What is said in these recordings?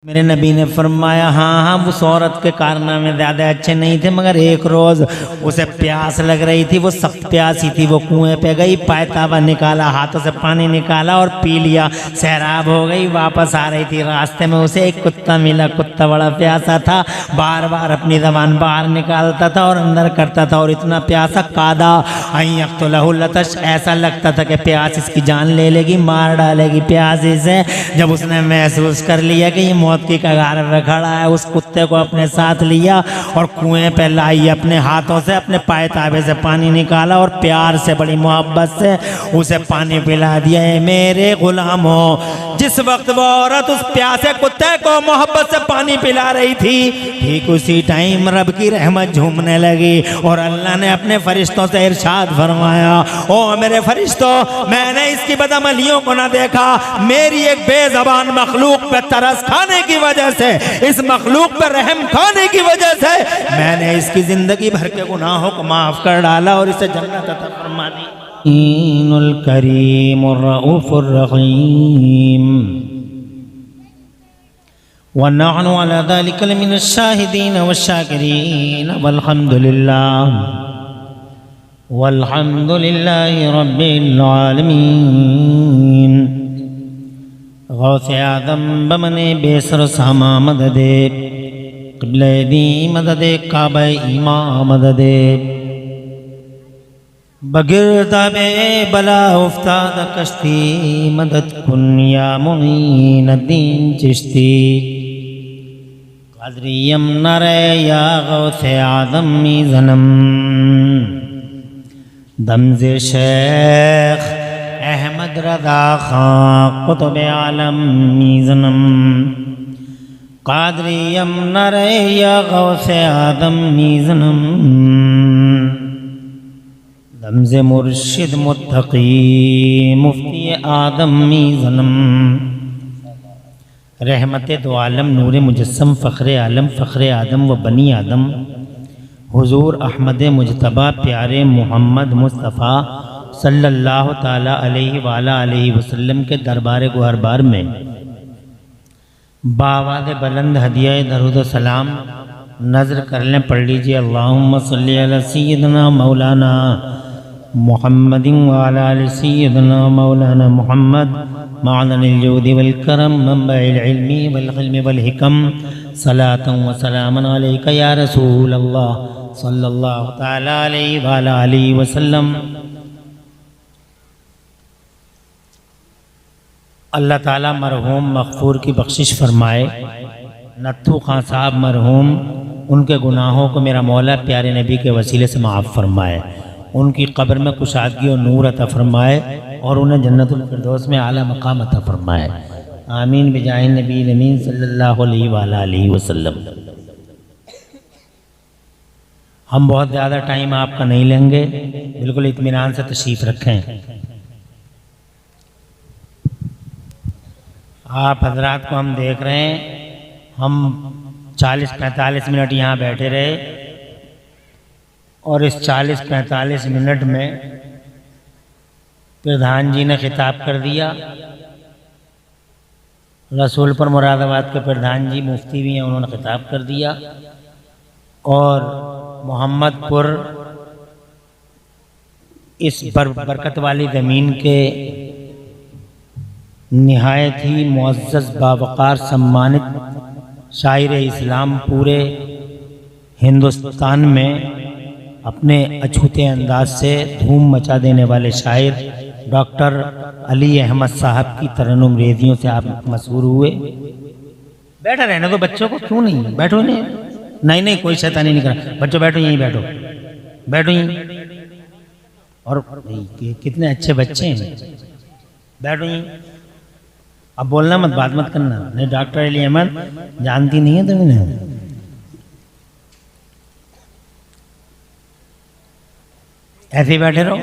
मेरे नबी ने फरमाया हाँ उस औरत के कारनामे ज़्यादा अच्छे नहीं थे, मगर एक रोज़ उसे प्यास लग रही थी, वो सख्त प्यासी थी। वो कुएं पे गई, पायताबा निकाला, हाथों से पानी निकाला और पी लिया। सैराब हो गई, वापस आ रही थी, रास्ते में उसे एक कुत्ता मिला। कुत्ता बड़ा प्यासा था, बार बार अपनी ज़बान बाहर निकालता था और अंदर करता था, और इतना प्यासा कादा तो लहुलतश, ऐसा लगता था कि प्यास इसकी जान ले लेगी, मार डालेगी प्यास इसे। जब उसने महसूस कर लिया कि ये मौत की कगार पे खड़ा है, उस कुत्ते को अपने साथ लिया और कुएं पे लाई, अपने हाथों से अपने पायताबे से पानी निकाला और प्यार से, बड़ी मोहब्बत से उसे पानी पिला दिया। मेरे गुलामों, जिस वक्त वो औरत उस प्यासे कुत्ते को मोहब्बत से पानी पिला रही थी, ठीक उसी टाइम रब की रहमत झूमने लगी और अल्लाह ने अपने फरिश्तों से इरशाद फरमाया, ओ मेरे फरिश्तों, मैंने इसकी बदअमलियों को ना देखा, मेरी एक बेज़बान मखलूक पे तरस खाने की वजह से, इस मखलूक पर रहम खाने की वजह से मैंने इसकी जिंदगी भर के गुनाहों को माफ कर डाला और इसे जन्नत अता फरमा दी। ईनुल करीमुर रऊफुर रहीम व नहनु अला ज़ालिका मिनश शाहिदीन वश्शाकिरीन वल्हम्दुलिल्लाहि रब्बिल आलमीन। गौसे आदम बमने बेसर सामा मददे, क़िबले दी मददे, काबे ईमा मददे, बगिरदाबे बला उफ्ताद कश्ती, मदद कुन या मुईन दीन चिश्ती। क़ादरियम नरे या गौसे आदम मीज़नम, दमज़े शेख अहमद रज़ा खां कुतुब आलम मीज़नम। क़ादरियम नरे या गौसे आदम मीज़नम, दमज़े मुर्शिद मुत्तक़ी मुफ्ती आदम मीज़नम। रहमत दो आलम, नूर मुजस्सम, फ़ख्र आलम, फ़ख्र आदम व बनी आदम, हुज़ूर अहमद मुजतबा प्यारे मोहम्मद मुस्तफ़ा सल्लल्लाहु ताला अलैहि वसल्लम के दरबार गुहरबार में बावाज़ बुलंद हदिया दरूद सलाम नज़र कर लें। पढ़ लीजिए, अल्लाहुम्मा सल्ली अला सय्यिदना मौलाना मुहम्मदिन व अला आलि सय्यिदना मौलाना मुहम्मद मअदनिल जूदि वल करम मंबइल इल्मी वल इल्मी वल हिकम। सलातन व सलामन अलैका या रसूल अल्लाह सल्लल्लाहु ताला अलैहि वसल्लम। अल्लाह ताला मरहूम मग़फ़ूर की बख्शिश फरमाए। नत्थू खां साहब मरहूम, उनके गुनाहों को मेरा मौला प्यारे नबी के वसीले से माफ़ फरमाए, उनकी कब्र में कुशादगी और नूर अता फरमाए और उन्हें जन्नतुल फिरदौस में आला मकाम अता फरमाए। आमीन बिजाहि नबी अमीन सल्लल्लाहु अलैहि वसल्लम। हम बहुत ज़्यादा टाइम आपका नहीं लेंगे, बिल्कुल इत्मीनान से तशरीफ़ रखें। आप हजरात को हम देख रहे हैं, हम 40-45 मिनट यहाँ बैठे रहे और इस 40-45 मिनट में प्रधान जी ने खिताब कर दिया। रसूलपुर मुरादाबाद के प्रधान जी मुफ्ती भी हैं, उन्होंने खिताब कर दिया और मोहम्मदपुर इस बरकत वाली ज़मीन के निहायत ही मुअज़्ज़ज़ बावक़ार सम्मानित शायर इस्लाम, पूरे हिंदुस्तान में अपने अछूते अंदाज से धूम मचा देने वाले शायर डॉक्टर अली अहमद साहब की तरन्नुम रेज़ियों से आप मशहूर हुए। बैठा रहने दो बच्चों को, क्यों नहीं बैठो? नहीं कोई शैतानी नहीं करा, बच्चों बैठो, यहीं बैठो, बैठो यहीं। और कितने अच्छे बच्चे हैं, बैठो यहीं। अब बोलना मत, बात मत करना। नहीं, डॉक्टर अली अहमद जानती नहीं है तुम इन्हें? ऐसे ही बैठे रहो,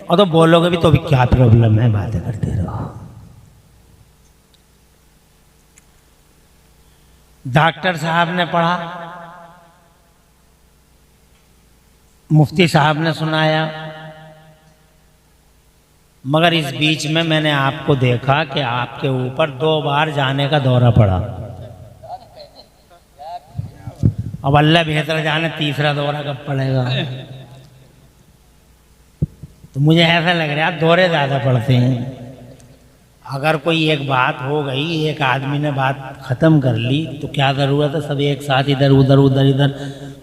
और तो बोलोगे भी तो भी क्या प्रॉब्लम है, बातें करते रहो। डॉक्टर साहब ने पढ़ा, मुफ्ती साहब ने सुनाया, मगर इस बीच में मैंने आपको देखा कि आपके ऊपर 2 बार जाने का दौरा पड़ा। अब अल्लाह बेहतर जाने तीसरा दौरा कब पड़ेगा। तो मुझे ऐसा लग रहा है दौरे ज़्यादा पड़ते हैं। अगर कोई एक बात हो गई, एक आदमी ने बात ख़त्म कर ली, तो क्या ज़रूरत है सब एक साथ इधर उधर उधर इधर।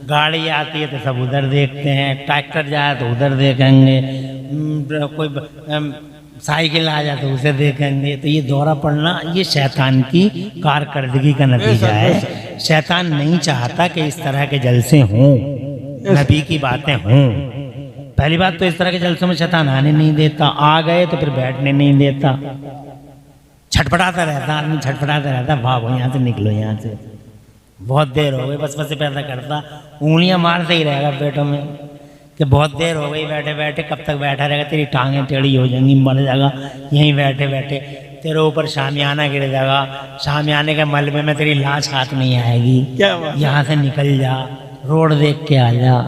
गाड़ी आती है तो सब उधर देखते हैं, ट्रैक्टर जाए तो उधर देखेंगे, कोई साइकिल आ जाए तो उसे देखेंगे। तो ये दौरा पड़ना ये शैतान की कारकर्दगी का नतीजा है। शैतान नहीं चाहता कि इस तरह के जलसे हों, नबी की बातें हों। पहली बात तो इस तरह के जलसों में शैतान आने नहीं देता, आ गए तो फिर बैठने नहीं देता, छटपटाता रहता आदमी, छटपटाता रहता, भागो यहाँ से, निकलो यहाँ से, बहुत देर हो गई, बस बस पैदा करता, उंगलियां मारते ही रहेगा पेटों में कि बहुत देर हो गई बैठे बैठे, कब तक बैठा रहेगा, तेरी टांगें टेढ़ी हो जाएंगी, मर जाएगा यहीं बैठे बैठे, तेरे ऊपर शामियाना गिर जाएगा, शामियाने के मलबे में तेरी लाश हाथ नहीं आएगी, यहाँ से निकल जा, रोड देख के आ जा।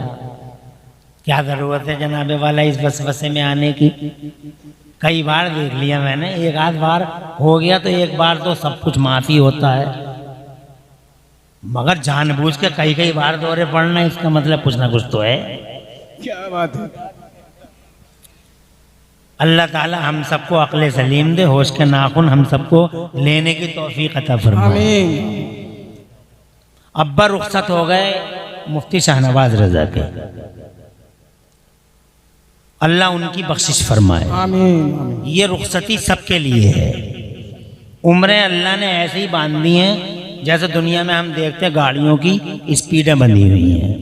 क्या ज़रूरत है जनाबे वाला इस वसवसे में आने की। कई बार देख लिया मैंने, एक आध बार हो गया तो एक बार तो सब कुछ माफ़ी होता है, मगर जानबूझ के कई कई बार दौरे पड़ना, इसका मतलब कुछ ना कुछ तो है। क्या बात है। अल्लाह ताला हम सबको अक्ल सलीम दे, होश के नाखून हम सबको लेने की तौफीक अता फरमाए। अब्बा रुखसत हो गए मुफ्ती शाहनवाज रजा के, अल्लाह उनकी बख्शिश फरमाए। आमीन। ये रुखसती सबके लिए है। उम्रें अल्लाह ने ऐसे ही बांध दी हैं जैसे दुनिया में हम देखते हैं गाड़ियों की स्पीडें बंधी हुई हैं।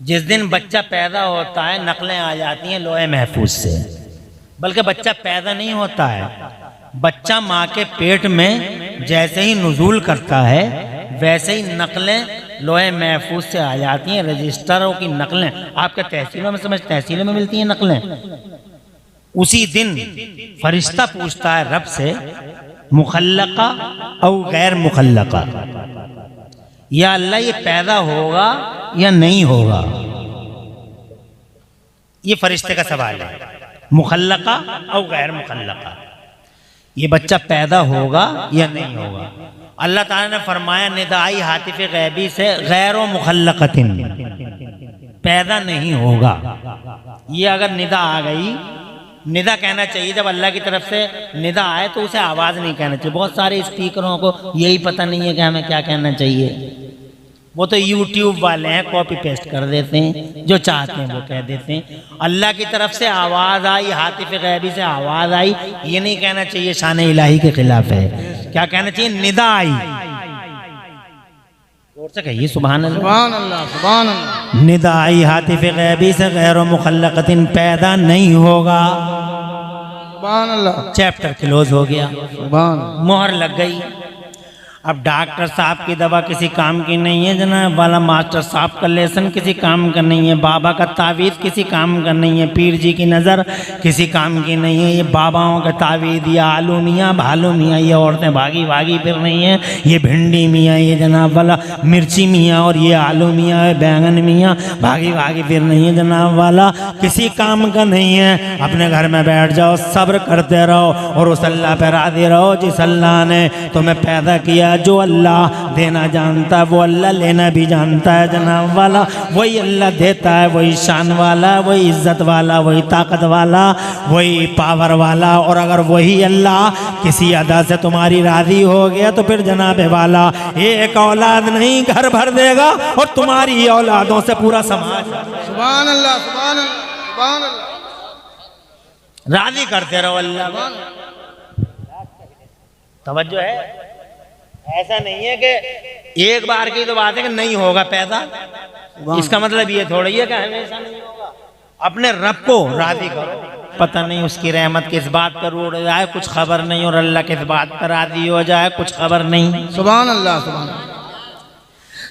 जिस दिन बच्चा पैदा होता है नकलें आ जाती हैं लोहे महफूज से, बल्कि बच्चा पैदा नहीं होता है, बच्चा माँ के पेट में जैसे ही नुज़ूल करता है वैसे ही नकलें लोहे महफूज से आ जाती हैं। रजिस्टरों की नकलें आपके तहसीलों में, समझ तहसीलों में मिलती हैं नकलें। उसी दिन फरिश्ता पूछता है रब से, मुखल्लका और गैर मुखल्लका, या अल्लाह ये पैदा होगा या नहीं होगा। ये फरिश्ते का सवाल है, मुखल्लका और गैर मुखल्लका, ये बच्चा पैदा होगा या नहीं होगा। अल्लाह ताला ने फरमाया निदाई हातिफ गैबी से गैर मुखल्लकतिन, पैदा नहीं होगा। ये अगर निदा आ गई, निदा कहना चाहिए जब अल्लाह की तरफ से निदा आए तो उसे आवाज़ नहीं कहना चाहिए। बहुत सारे स्पीकरों को यही पता नहीं है कि हमें क्या कहना चाहिए, वो तो यूट्यूब वाले हैं, कॉपी पेस्ट कर देते हैं, जो चाहते हैं वो कह देते हैं। अल्लाह की तरफ से आवाज़ आई, हातिफ गैबी से आवाज़ आई, ये नहीं कहना चाहिए, शान इलाही के खिलाफ है। क्या कहना चाहिए, निदा आई। जोर से कहिए सुभान अल्लाह, सुभान अल्लाह, सुभान अल्लाह। निदा आई हातिफ गैबी से गैर मुखल्लकतिन, पैदा नहीं होगा। सुभान अल्लाह। चैप्टर क्लोज हो गया, सुभान। मोहर लग गई। अब डॉक्टर साहब की दवा किसी काम की नहीं है जनाब वाला, मास्टर साहब का लेसन किसी काम का नहीं है, बाबा का तावीज़ किसी काम का नहीं है, पीर जी की नज़र किसी काम की नहीं है। ये बाबाओं का तावीज़, ये आलू मियाँ भालू मियाँ, ये औरतें भागी भागी फिर रही हैं, ये भिंडी मियाँ, ये जनाब वाला मिर्ची मियाँ, और ये आलू मियाँ, बैंगन मियाँ भागी भागी फिर नहीं है जनाब वाला, किसी काम का नहीं है। अपने घर में बैठ जाओ, सब्र करते रहो और उस अल्लाह पर राज़ी रहो जिस अल्लाह ने तुम्हें पैदा किया। जो अल्लाह देना जानता है वो अल्लाह लेना भी जानता है जनाब वाला। वही अल्लाह देता है, वही शान वाला, वही इज्जत वाला, वही ताकत वाला, वही पावर वाला। और अगर वही अल्लाह किसी अदा से तुम्हारी राजी हो गया तो फिर जनाब वाला एक औलाद नहीं घर भर देगा और तुम्हारी औलादों से पूरा समाज। सुभान अल्लाह, सुभान अल्लाह, सुभान अल्लाह। राजी करते रहो अल्लाह। तवज्जो है, ऐसा नहीं है कि एक बार की तो बात है कि नहीं होगा पैदा, इसका मतलब ये थोड़ा ही है कि हमेशा नहीं होगा। अपने रब को राजी करो, पता नहीं उसकी रहमत किस बात पर उड़ जाए कुछ खबर नहीं, और अल्लाह किस बात पर राजी हो जाए कुछ खबर नहीं। सुभान अल्लाह, सुभान अल्लाह।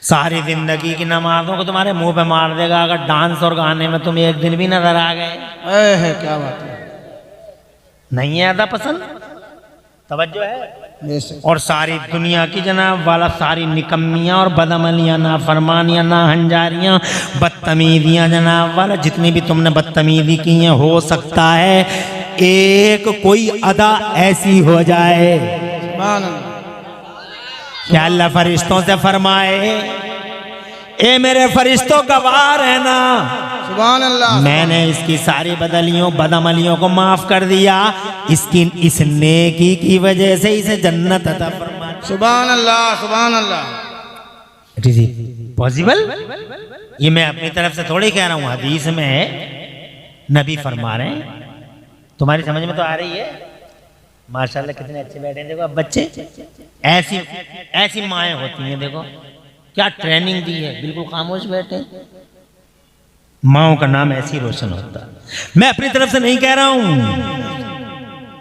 सारी जिंदगी की नमाजों को तुम्हारे मुंह पे मार देगा अगर डांस और गाने में तुम एक दिन भी नजर आ गए। है क्या बात है, नहीं है अदा पसंद, तवज्जो है। जैसे और सारी दुनिया की जनाब वाला सारी निकम्मियाँ और बदअमलियाँ, ना फरमानियाँ, ना हंजारियाँ, बदतमीजियाँ जनाब वाला, जितनी भी तुमने बदतमीजी की हैं, हो सकता है एक कोई अदा ऐसी हो जाए, सुभान अल्लाह, क्या अल्लाह फरिश्तों से फरमाए, ए मेरे फरिश्तों गवाह रहना, सुभान अल्लाह, मैंने इसकी सारी बदअमलियों को माफ कर दिया, इसकी इस नेकी की वजह से इसे जन्नत अता फरमा। सुभान अल्लाह, सुभान अल्लाह। It is possible. ये मैं अपनी तरफ से थोड़ी कह रहा हूँ, हदीस में है, नबी फरमा रहे हैं। तुम्हारी समझ में तो आ रही है? माशाल्लाह कितने अच्छे बैठे हैं। देखो अब बच्चे, ऐसी ऐसी माएँ होती हैं, देखो क्या ट्रेनिंग दी है, बिल्कुल खामोश बैठे। माओ का नाम ऐसी रोशन होता है। मैं अपनी तरफ से नहीं कह रहा हूं,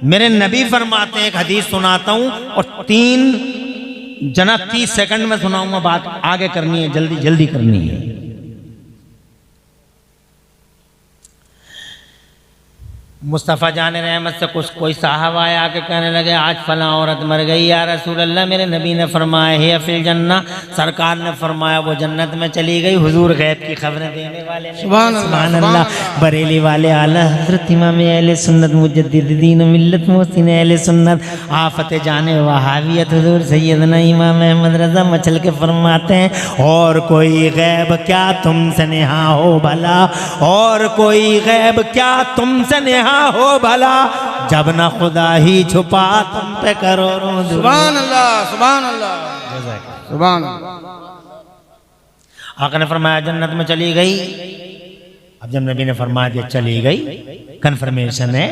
मेरे नबी फरमाते हैं, एक हदीस सुनाता हूं और 30 सेकंड में सुनाऊंगा, बात आगे करनी है, जल्दी जल्दी करनी है। मुस्तफ़ा जान रहमत से कुछ कोई साहब आया आके कहने लगे, आज फला औरत मर गई या रसूल अल्लाह। मेरे नबी ने फरमाया है फिल जन्ना, सरकार ने फरमाया वो जन्नत में चली गई। हुजूर गैब की खबरें देने वाले ने, सुभान अल्लाह, बरेली वाले आला हजरत इमाम अहले सुन्नत मुजद्दिद दीन मिल्लत मोहसिन अहले सुन्नत आफत जाने वहावियत हुजूर सैयदना इमाम अहमद रजा मचल के फरमाते हैं, और कोई गैब क्या तुमसे नेहा हो भला, और कोई गैब क्या तुमसे नेहा हो भला, जब ना खुदा ही छुपा तुम पे करोड़ों। सुभान अल्लाह, सुभान अल्लाह, सुभान अल्लाह। आका ने फरमाया जन्नत में चली गई। अब जब नबी ने फरमाया दिया चली गई, कंफर्मेशन है।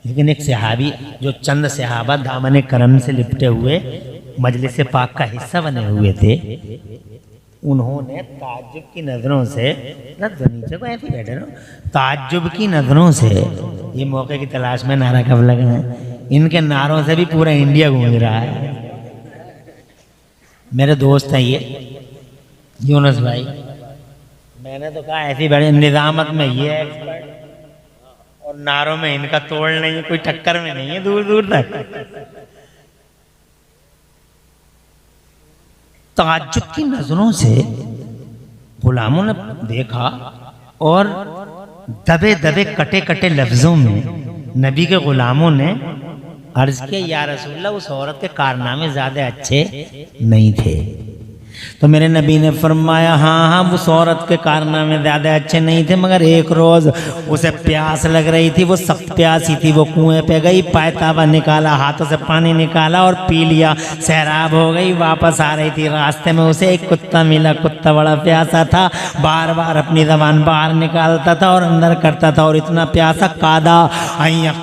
लेकिन एक सहाबी, जो चंद सहाबा दामन करम से लिपटे हुए मजलिस पाक का हिस्सा बने हुए थे, उन्होंने ताज्जुब की नजरों से, नीचे को ऐसे बैठे रहो, ताज्जुब की नजरों से, ये मौके की तलाश में नारा कब लगा है, इनके नारों से भी पूरा इंडिया गूंज रहा है। मेरे दोस्त हैं ये यूनुस भाई, मैंने तो कहा ऐसी बैठे, निजामत में ये एक्सपर्ट और नारों में इनका तोड़ नहीं है, कोई टक्कर में नहीं है दूर दूर तक। ताज्जुब की नजरों से गुलामों ने देखा और दबे दबे कटे कटे लफ्जों में नबी के गुलामों ने अर्ज किया, या रसूलल्लाह, उस औरत के कारनामे ज्यादा अच्छे नहीं थे। तो मेरे नबी ने फरमाया, हाँ उस औरत के कारनामे ज़्यादा अच्छे नहीं थे, मगर एक रोज़ उसे प्यास लग रही थी, वो सख्त प्यासी थी। वो कुएं पे गई, पायतावा निकाला, हाथों से पानी निकाला और पी लिया, सैराब हो गई। वापस आ रही थी, रास्ते में उसे एक कुत्ता मिला। कुत्ता बड़ा प्यासा था, बार बार अपनी ज़बान बाहर निकालता था और अंदर करता था, और इतना प्यासा कादा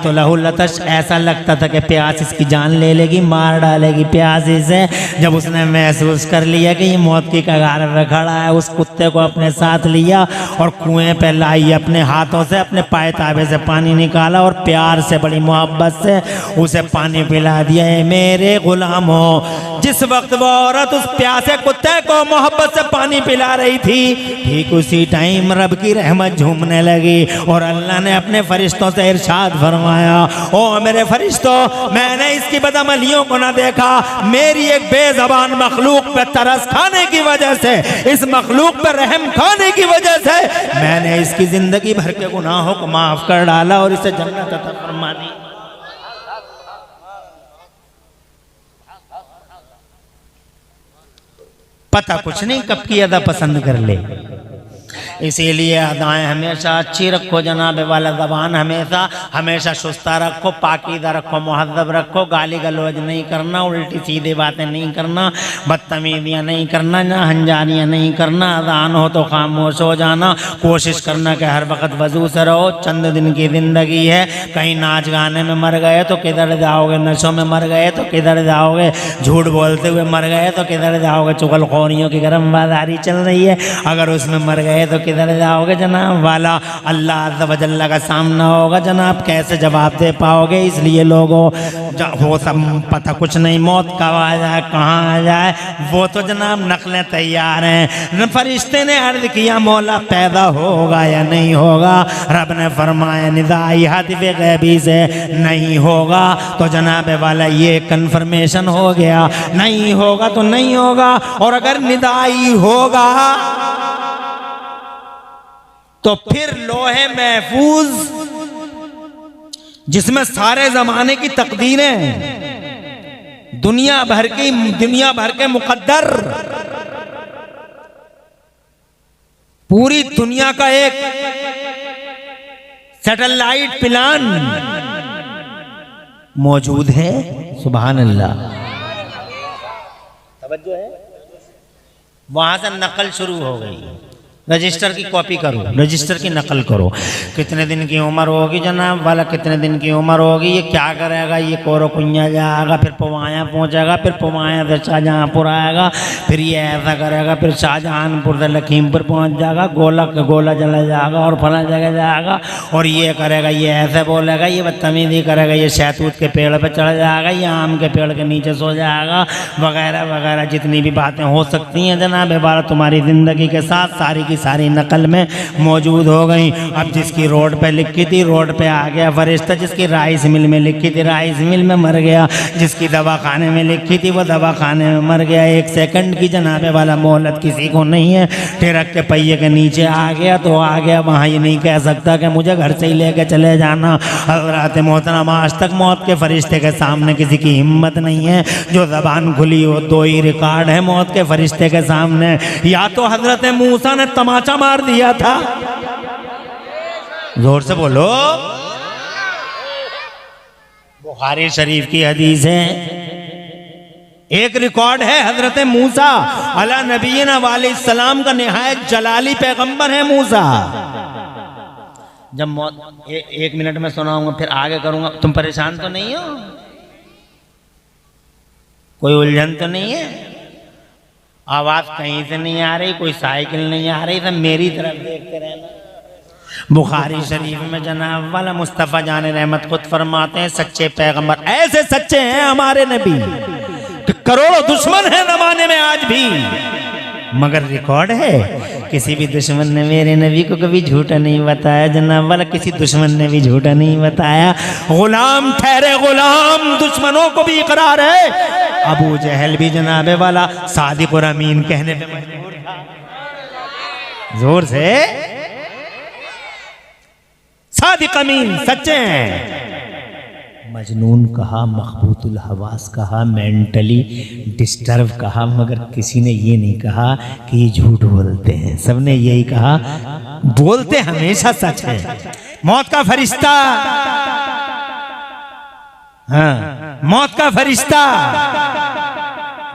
तो लहुलतश, ऐसा लगता था कि प्यास इसकी जान ले लेगी, मार डालेगी प्यास इसे। जब उसने महसूस कर लिया कि ये मौत की कगार पर खड़ा है, उस कुत्ते को अपने साथ लिया और कुएं पे लाई, अपने हाथों से अपने पायतावे से पानी निकाला और प्यार से, बड़ी मोहब्बत से उसे पानी पिला दिया। मेरे गुलामों, जिस वक्त वो औरत उस प्यासे कुत्ते को मोहब्बत से पानी पिला रही थी, ठीक उसी टाइम रब की रहमत झूमने लगी और अल्लाह ने अपने फरिश्तों से इरशाद फरमाया, ओ मेरे फरिश्तों, मैंने इसकी बदअमलियों को ना देखा, मेरी एक बेज़बान मखलूक पे तरस खाने की वजह से, इस मखलूक पर रहम खाने की वजह से मैंने इसकी जिंदगी भर के गुनाहों को माफ कर डाला और इसे जन्नत अता फरमा दी। पता कुछ नहीं कब की अदा पसंद कर ले, इसीलिए अदाएं हमेशा अच्छी रखो जनाब वाला, ज़बान हमेशा हमेशा सुस्ता रखो, पाकीदा रखो, मुहद्दब रखो, गाली गलौज नहीं करना, उल्टी सीधी बातें नहीं करना, बदतमीजियाँ नहीं करना, ना हंजारियाँ नहीं करना, अजान हो तो खामोश हो जाना, कोशिश करना कि हर वक्त वजू से रहो। चंद दिन की ज़िंदगी है, कहीं नाच गाने में मर गए तो किधर जाओगे, नशों में मर गए तो किधर जाओगे, झूठ बोलते हुए मर गए तो किधर जाओगे, चुगलखोरियों की गर्म बाजारी चल रही है, अगर उसमें मर गए तो किधर जाओगे जनाब वाला, अल्लाह अज़्ज़ व जल्ल का सामना होगा जनाब, कैसे जवाब दे पाओगे। इसलिए लोगों वो सब पता कुछ नहीं, मौत कब आ जाए, कहाँ आ जाए, वो तो जनाब नकलें तैयार हैं। फरिश्ते ने अर्ज़ किया, मौला पैदा होगा या नहीं होगा? रब ने फरमाया, निदाई हदफ़ गैबी से नहीं होगा। तो जनाब वाला ये कन्फर्मेशन हो गया, नहीं होगा तो नहीं होगा, और अगर निदाई होगा तो फिर लोहे महफूज, जिसमें सारे जमाने की तकदीरें, दुनिया भर के मुकद्दर, पूरी दुनिया का एक सैटेलाइट प्लान मौजूद है। सुभान अल्लाह। तवज्जो है। वहां से नकल शुरू हो गई। रजिस्टर की कॉपी करो, रजिस्टर की नकल करो। कितने दिन की उम्र होगी जनाब वाला, कितने दिन की उम्र होगी, ये क्या करेगा, ये कोरो कुंजा जाएगा, फिर पवाया पहुंचेगा, फिर पवाया से शाहजहांपुर आएगा, फिर ये ऐसा करेगा, फिर शाहजहांपुर से लखीमपुर पहुंच जाएगा, गोला चला जाएगा और फला जगह जाएगा, और ये करेगा, ये ऐसे बोलेगा, ये बदतमीजी करेगा, ये शहतूत के पेड़ पर चढ़ जाएगा, ये आम के पेड़ के नीचे सो जाएगा, वगैरह वगैरह जितनी भी बातें हो सकती हैं जनाब इबारत तुम्हारी ज़िंदगी के साथ सारी की सारी नकल में मौजूद हो गई। अब जिसकी रोड पे लिखी थी रोड पे आ गया फरिश्ता, जिसकी राइस मिल में लिखी थी राइस मिल में मर गया, जिसकी दवा खाने में लिखी थी वो दवा खाने में मर गया। एक सेकंड की जनाबे वाला मोहलत किसी को नहीं है। ट्रक के पहिए के नीचे आ गया तो आ गया, वहाँ ये नहीं कह सकता कि मुझे घर से ही लेके चले जाना। हज़रात मोहतरम आज तक मौत के फरिश्ते के सामने किसी की हिम्मत नहीं है जो ज़बान खुली हो। दो ही रिकॉर्ड है मौत के फरिश्ते के सामने, या तो हज़रत मूसा ने तमाचा मार दिया था, जोर से बोलो, बुखारी शरीफ की हदीस है। एक रिकॉर्ड है हजरत मूसा अला नबीना वालेहिस्सलाम का निहायत जलाली पैगंबर है मूसा। जब मौत एक मिनट में सुनाऊंगा फिर आगे करूंगा। तुम परेशान तो नहीं हो, कोई उलझन तो नहीं है, आवाज कहीं से नहीं आ रही, कोई साइकिल नहीं आ रही, सब मेरी तरफ देखते रहना। बुखारी शरीफ में जनाब वाला मुस्तफ़ा जान रहमत खुद फरमाते हैं सच्चे पैगंबर ऐसे सच्चे हैं हमारे नबी कि करोड़ों दुश्मन हैं जमाने में आज भी, मगर रिकॉर्ड है किसी भी दुश्मन ने मेरे नबी को कभी झूठा नहीं बताया जनाब वाला, किसी दुश्मन ने भी झूठा नहीं बताया। गुलाम ठहरे गुलाम, दुश्मनों को भी इकरार है। अबू जहल भी जनाबे वाला सादिक और अमीन कहने पे मजबूर था। जोर से, सादिक अमीन सच्चे हैं। मजनून कहा, मखबूतुल हवास कहा, मेंटली डिस्टर्ब कहा, मगर किसी ने ये नहीं कहा कि ये झूठ बोलते हैं। सबने यही कहा बोलते हमेशा सच है। मौत का फरिश्ता, हाँ मौत का फरिश्ता,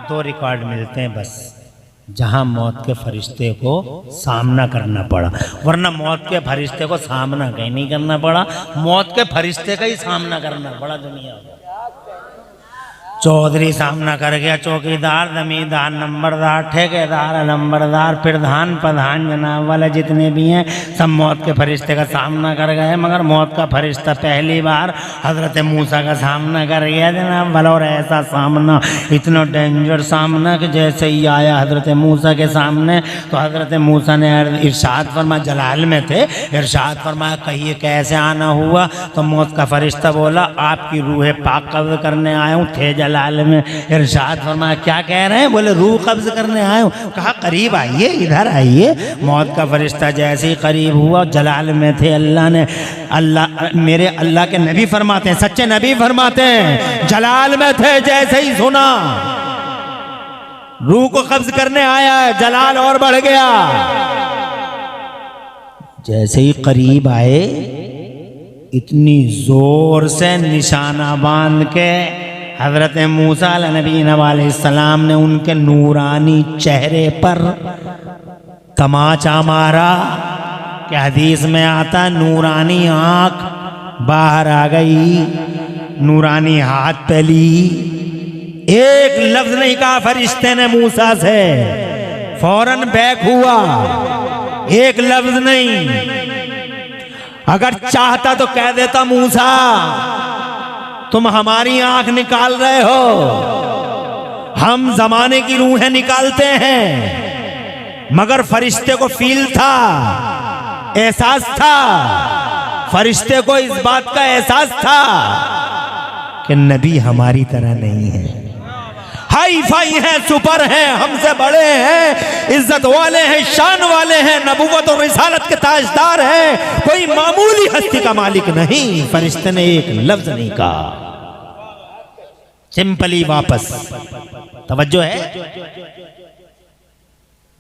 दो रिकॉर्ड मिलते हैं बस जहां मौत के फरिश्ते को सामना करना पड़ा, वरना मौत के फरिश्ते को सामना कहीं नहीं करना पड़ा, मौत के फरिश्ते का ही सामना करना पड़ा दुनिया को। चौधरी सामना कर गया, चौकीदार, जमींदार, नंबरदार, ठेकेदार, नंबरदार, प्रधान, प्रधान जनाब वाले जितने भी हैं सब मौत के फरिश्ते का सामना कर गए, मगर मौत का फरिश्ता पहली बार हजरत मूसा का सामना कर गया जनाब वाला। और ऐसा सामना, इतना डेंजर सामना कि जैसे ही आया हजरत मूसा के सामने तो हजरत मूसा ने इरशाद फरमाया, जलाल में थे, इरशाद फरमाया कहिए कैसे आना हुआ। तो मौत का फरिश्ता बोला आपकी रूह पाक कब्ज़ करने आया हूँ। थे जलाल में, इरशाद फरमाया क्या कह रहे हैं? बोले रूह कब्ज़ करने आए हूँ। कहा करीब आइए, इधर आइए। मौत का फरिश्ता जैसे ही करीब हुआ, जलाल में थे, अल्लाह मेरे अल्लाह के नबी फरमाते हैं, सच्चे नबी फरमाते हैं, जलाल में थे, जैसे ही सुना रूह को कब्ज़ करने आया है, जलाल और बढ़ गया। जैसे ही करीब आए इतनी जोर से निशाना बांध के हज़रत मूसा नबी अलैहिस्सलाम ने उनके नूरानी चेहरे पर तमाचा मारा कि हदीस में आता नूरानी आँख बाहर आ गई, नूरानी हाथ पे ली। एक लफ्ज नहीं कहा फरिश्ते ने मूसा से, फौरन बैक हुआ, एक लफ्ज नहीं। अगर चाहता तो कह देता मूसा तुम हमारी आंख निकाल रहे हो, हम जमाने की रूहें निकालते हैं। मगर फरिश्ते को फील था, एहसास था, फरिश्ते को इस बात का एहसास था कि नबी हमारी तरह नहीं है, हाई फाई हैं, सुपर हैं, हमसे बड़े हैं, इज्जत वाले हैं, शान वाले हैं, नबूवत और रिसालत के ताजदार हैं, कोई मामूली हस्ती का मालिक नहीं। फरिश्ते ने एक लफ्ज नहीं कहा। सिंपली वापस। तवज्जो है,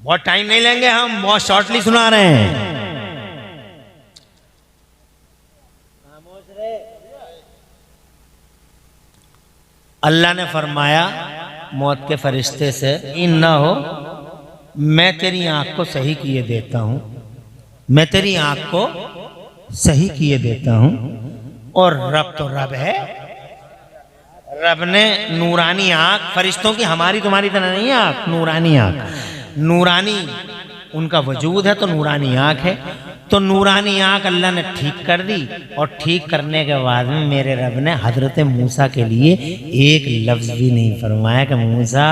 बहुत टाइम नहीं लेंगे हम, बहुत शॉर्टली सुना रहे हैं। अल्लाह ने फरमाया मौत के फरिश्ते से, इन ना हो, मैं तेरी आंख को सही किए देता हूं, मैं तेरी आंख को सही किए देता हूं। और रब तो रब है, रब ने नूरानी आंख, फरिश्तों की हमारी तुम्हारी तरह नहीं है आंख, नूरानी आंख, नूरानी उनका वजूद है तो नूरानी आंख है। तो नूरानी आंख अल्लाह ने ठीक कर दी, और ठीक करने के बाद में मेरे रब ने हजरत मूसा के लिए एक लफ्ज भी नहीं फरमाया कि मूसा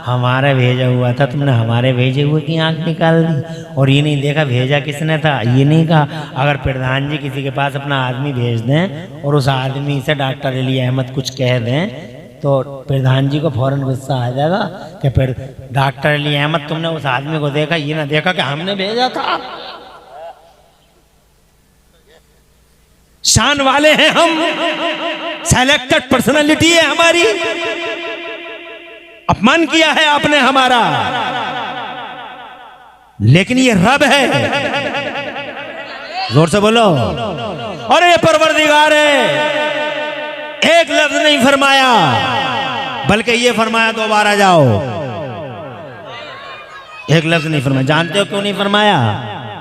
हमारा भेजा हुआ था, तुमने हमारे भेजे हुए की आंख निकाल दी। और ये नहीं देखा भेजा किसने था, ये नहीं कहा। अगर प्रधान जी किसी के पास अपना आदमी भेज दें और उस आदमी से डॉक्टर अली अहमद कुछ कह दें तो प्रधान जी को फौरन गुस्सा आ जाएगा कि फिर डॉक्टर अली अहमद तुमने उस आदमी को देखा, ये ना देखा कि हमने भेजा था। शान वाले हैं हम, सेलेक्टेड पर्सनालिटी है हमारी, अपमान किया है आपने हमारा, लेकिन ये रब है। जोर से बोलो, और ये परवरदिगार है। एक लफ्ज नहीं फरमाया, बल्कि ये फरमाया दोबारा जाओ। एक लफ्ज नहीं फरमाया। जानते हो क्यों नहीं फरमाया?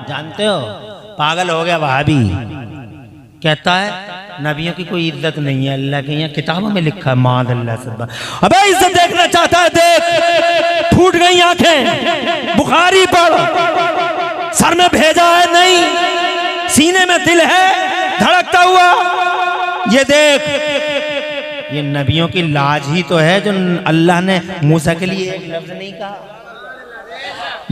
जानते हो? पागल हो गया वहाबी, कहता है नबियों की कोई इज्जत नहीं है, अल्लाह के यहाँ किताबों में लिखा है माद अल्लाह सब। अबे इज्जत देखना चाहता है देख, फूट गई आंखें, बुखारी पढ़, सर में भेजा है नहीं, सीने में दिल है धड़कता हुआ, ये देख। ये नबियों की लाज ही तो है जो अल्लाह ने मूसा के लिए एक लफ्ज नहीं कहा।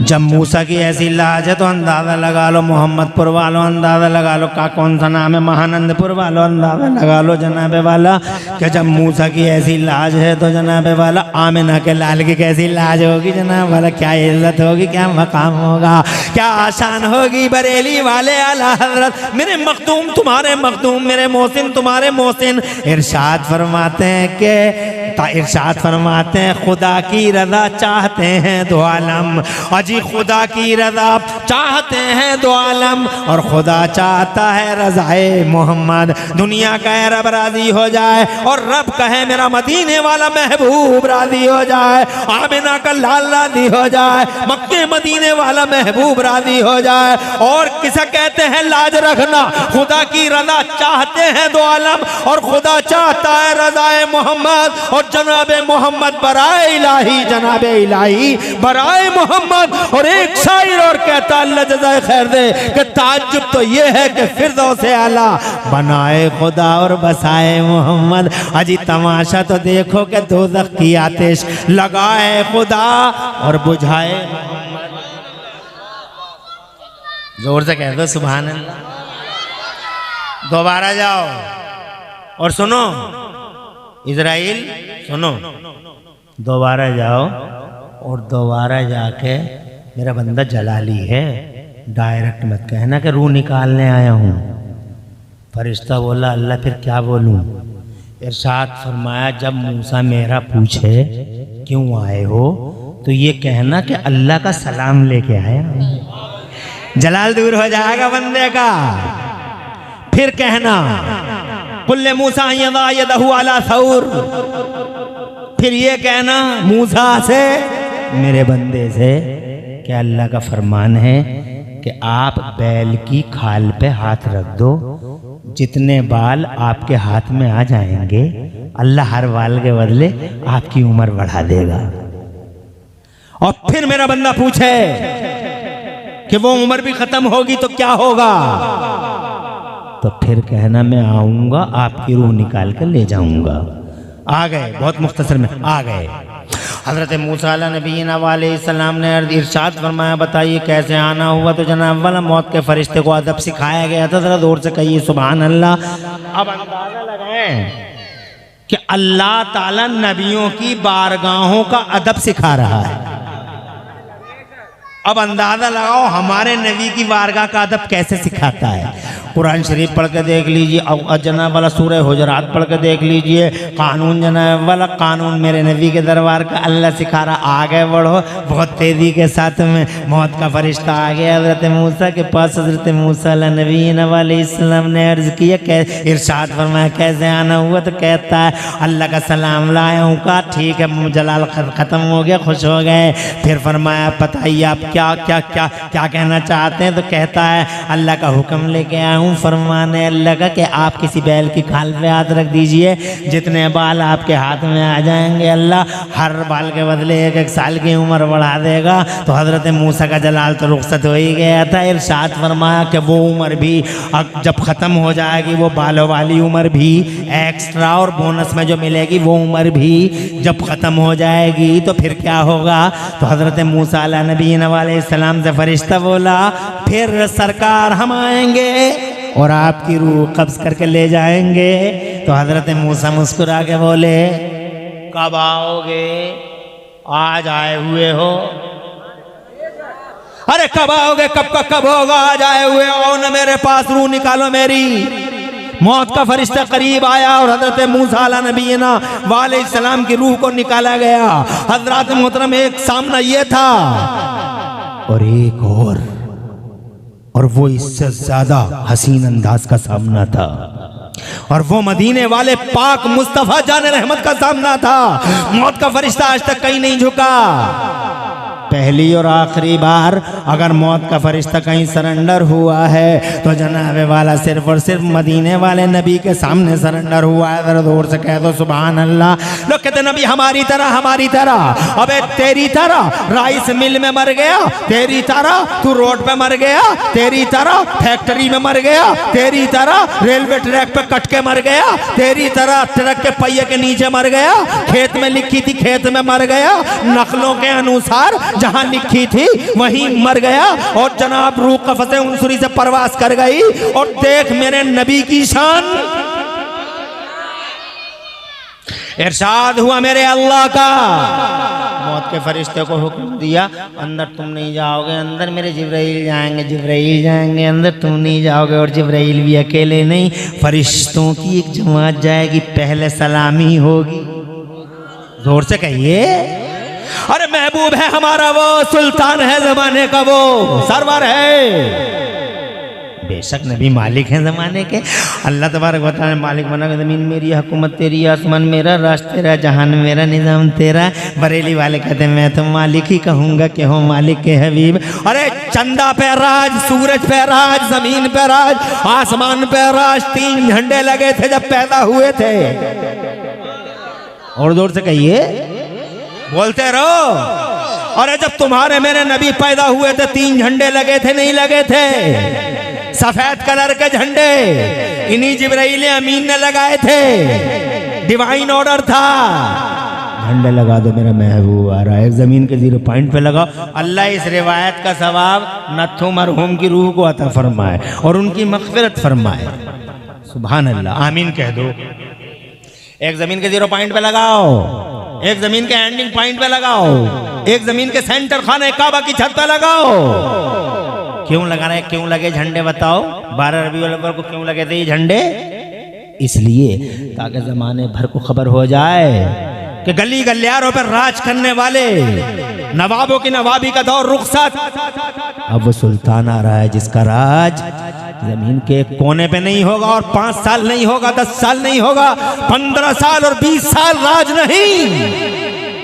जब मूसा की ऐसी लाज है तो अंदाजा लगा लो मोहम्मदपुर वालों, अंदाजा लगा लो का कौन सा नाम है, महानंदपुर वालों, अंदाजा लगा लो जनाबे वाला कि जब मूसा की ऐसी लाज है तो जनाबे वाला आमिना के लाल की कैसी लाज होगी जनाब वाला, क्या इज्जत होगी, क्या मकाम होगा, क्या आसान होगी। बरेली वाले आला हजरत, मेरे मखदूम तुम्हारे मखदूम, मेरे मोहसिन तुम्हारे मोहसिन, इरशाद फरमाते हैं कि इरशाद फरमाते हैं खुदा की रजा चाहते हैं दो आलम, अजी खुदा की रजा चाहते हैं दो आलम, और खुदा चाहता है रज़ाए मोहम्मद। दुनिया कहे रब राजी हो जाए और रब कहे मेरा मदीने वाला महबूब राजी हो जाए, आमिना का लाल राजी हो जाए, मक्के मदीने वाला महबूब राजी हो जाए। और किसे कहते हैं लाज रखना, खुदा की रजा चाहते हैं दो आलम, और खुदा चाहता है रज़ाए मोहम्मद, और जनाबे मोहम्मद बराए इलाही, जनाबे इलाही बराए मोहम्मद। और एक शायर और कहता अल्लाह जज़ाए खैर दे कि ताज्जुब तो ये है कि फिरदौस आला बनाए खुदा और बसाए मोहम्मद। अजी तमाशा तो देखो कि दोज़ख की आतिश लगाए खुदा और बुझाए मोहम्मद। जोर से कह दो सुभान अल्लाह। दोबारा जाओ और सुनो इज़राइल, सुनो, दोबारा जाओ और दोबारा जाके मेरा बंदा जलाली है, डायरेक्ट मत कहना कि रूह निकालने आया हूँ। फरिश्ता बोला अल्लाह फिर क्या बोलूँ? इरशाद फरमाया जब मूसा मेरा पूछे क्यों आए हो तो ये कहना कि अल्लाह का सलाम लेके आया। जलाल दूर हो जाएगा बंदे का। फिर कहना कुल्ले मूसा यदहु अला सऊर, फिर ये कहना मूसा से मेरे बंदे से कि अल्लाह का फरमान है कि आप बैल की खाल पे हाथ रख दो, जितने बाल आपके हाथ में आ जाएंगे अल्लाह हर बाल के बदले आपकी उम्र बढ़ा देगा। और फिर मेरा बंदा पूछे कि वो उम्र भी खत्म होगी तो क्या होगा, तो फिर कहना मैं आऊंगा आपकी रूह निकाल कर ले जाऊंगा। आ गए, बहुत मुख्तसर में आ गए। हज़रत मूसा नबीना अलैहिस्सलाम ने इरशाद फरमाया बताइए कैसे आना हुआ, तो जनाब वाला मौत के फरिश्ते को अदब सिखाया गया था। ज़रा जोर से कहिए सुभान अल्लाह। अब अंदाज़ा लगाएं कि अल्लाह ताला नबियों की बारगाहों का अदब सिखा रहा है। अब अंदाज़ा लगाओ हमारे नबी की बारगाह का अदब कैसे सिखाता है। कुरान शरीफ पढ़ के देख लीजिए, जनाब वाला सूरह हुजरात पढ़ के देख लीजिए, कानून जनाब वाला कानून मेरे नबी के दरबार का अल्लाह सिखा रहा, आगे बढ़ो। बहुत तेज़ी के साथ में मौत का फरिश्ता आ गया हज़रत मूसा के पास। हज़रत मूसा नबी अलैहिस्सलाम ने अर्ज़ किया, इरशाद फरमाया कैसे आना हुआ? तो कहता है अल्लाह का सलाम लाया हूँ। का ठीक है, जलाल ख़त्म हो गया, खुश हो गए। फिर फरमाया बताइए आप क्या क्या क्या क्या कहना चाहते हैं? तो कहता है अल्लाह का हुक्म लेके आया हूँ, फरमाने अल्लाह का कि आप किसी बैल की खाल पे हाथ रख दीजिए, जितने बाल आपके हाथ में आ जाएंगे अल्लाह हर बाल के बदले 1-1 साल की उम्र बढ़ा देगा। तो हज़रत मूसा का जलाल तो रुखसत हो ही गया था। इरशाद फरमाया कि वो उम्र भी जब ख़त्म हो जाएगी, वो बालों वाली उम्र भी एक्स्ट्रा और बोनस में जो मिलेगी वो उम्र भी जब ख़त्म हो जाएगी तो फिर क्या होगा? तो हज़रत मूसा नबी अलैहिस्सलाम से फरिश्ता बोला, फिर सरकार हम आएंगे और आपकी रूह कब्ज़ करके ले जाएंगे। तो हज़रत मूसा मुस्कुरा के बोले, कब आओगे? आज आए हुए हो। अरे कब आओगे? कब होगा? आज आए हुए हो ना, मेरे पास रूह निकालो मेरी। मौत का फरिश्ता करीब आया और हज़रत मूसा नबीना अलैहिस्सलाम की रूह को निकाला गया। हज़रत मोहतरम एक सामना ये था और एक और वो इससे ज्यादा हसीन अंदाज का सामना था, और वो मदीने वाले पाक मुस्तफ़ा जाने रहमत का सामना था। मौत का फरिश्ता आज तक कहीं नहीं झुका। पहली और आखिरी बार अगर मौत का फरिश्ता कहीं सरेंडर हुआ है तो जनाबे वाला सिर्फ और सिर्फ मदीने वाले नबी के सामने सरेंडर हुआ है। जरा जोर से कह दो सुभान अल्लाह। लोग कहते नबी हमारी तरह। अबे तेरी तरह राइस मिल में मर गया, तेरी तरह तू रोड पे मर गया, तेरी तरह फैक्ट्री में मर गया, तेरी तरह रेलवे ट्रैक पे कट के मर गया, तेरी तरह ट्रक के पहिए के नीचे मर गया, खेत में लिखी थी खेत में मर गया, नकलों के अनुसार जहां लिखी थी वहीं मर गया, और जनाब रूह कफ़से उनसुरी से परवास कर गई। और देख मेरे नबी की शान। इरशाद हुआ मेरे अल्लाह का, मौत के फरिश्ते को हुक्म दिया, अंदर तुम नहीं जाओगे, अंदर मेरे जिब्राइल जाएंगे, अंदर तुम नहीं जाओगे। और जिब्राइल भी अकेले नहीं, फरिश्तों की एक जमात जाएगी, पहले सलामी होगी। जोर से कहिए, अरे महबूब है हमारा वो, सुल्तान है जमाने का वो, सरवर है। बेशक नबी मालिक हैं ज़माने के। अल्लाह तबारक व तआला मालिक बना के, ज़मीन मेरी, हुकूमत तेरी, आसमान मेरा, रास्ता तेरा, जहान मेरा, निज़ाम तेरा। बरेली वाले कहते हैं मैं तो मालिक ही कहूँगा कि हो मालिक के हबीब। अरे चंदा पे राज, सूरज पे राज, ज़मीन पे राज, आसमान पे राज, 3 झंडे लगे थे जब पैदा हुए थे। और जोर से कहिए, बोलते रहो। और जब तुम्हारे मेरे नबी पैदा हुए थे 3 झंडे लगे थे, नहीं लगे थे? सफेद कलर के झंडे इन्हीं जिब्राइल अमीन ने लगाए थे, डिवाइन ऑर्डर था। झंडे लगा दो, मेरा महबूब आ रहा है। एक जमीन के 0 पॉइंट पे लगाओ। अल्लाह इस रिवायत का सवाब नत्थु मरहूम की रूह को अता फरमाए और उनकी मग़फ़िरत फरमाए। सुभान अल्लाह, आमीन कह दो। एक जमीन के 0 पॉइंट पे लगाओ, एक जमीन के एंडिंग पॉइंट पे लगाओ, एक जमीन के सेंटर खाने काबा की छत पे लगाओ। क्यों लगा रहे, क्यों लगे झंडे बताओ? 12 रबीउल अव्वल को क्यों लगे थे ये झंडे? इसलिए ताकि जमाने भर को खबर हो जाए कि गली गलियारों पर राज करने वाले नवाबों की नवाबी का दौर रुखसत। अब वो सुल्तान आ रहा है जिसका राज जमीन के एक कोने पे नहीं होगा, और 5 साल नहीं होगा, 10 साल नहीं होगा, 15 साल और 20 साल राज नहीं।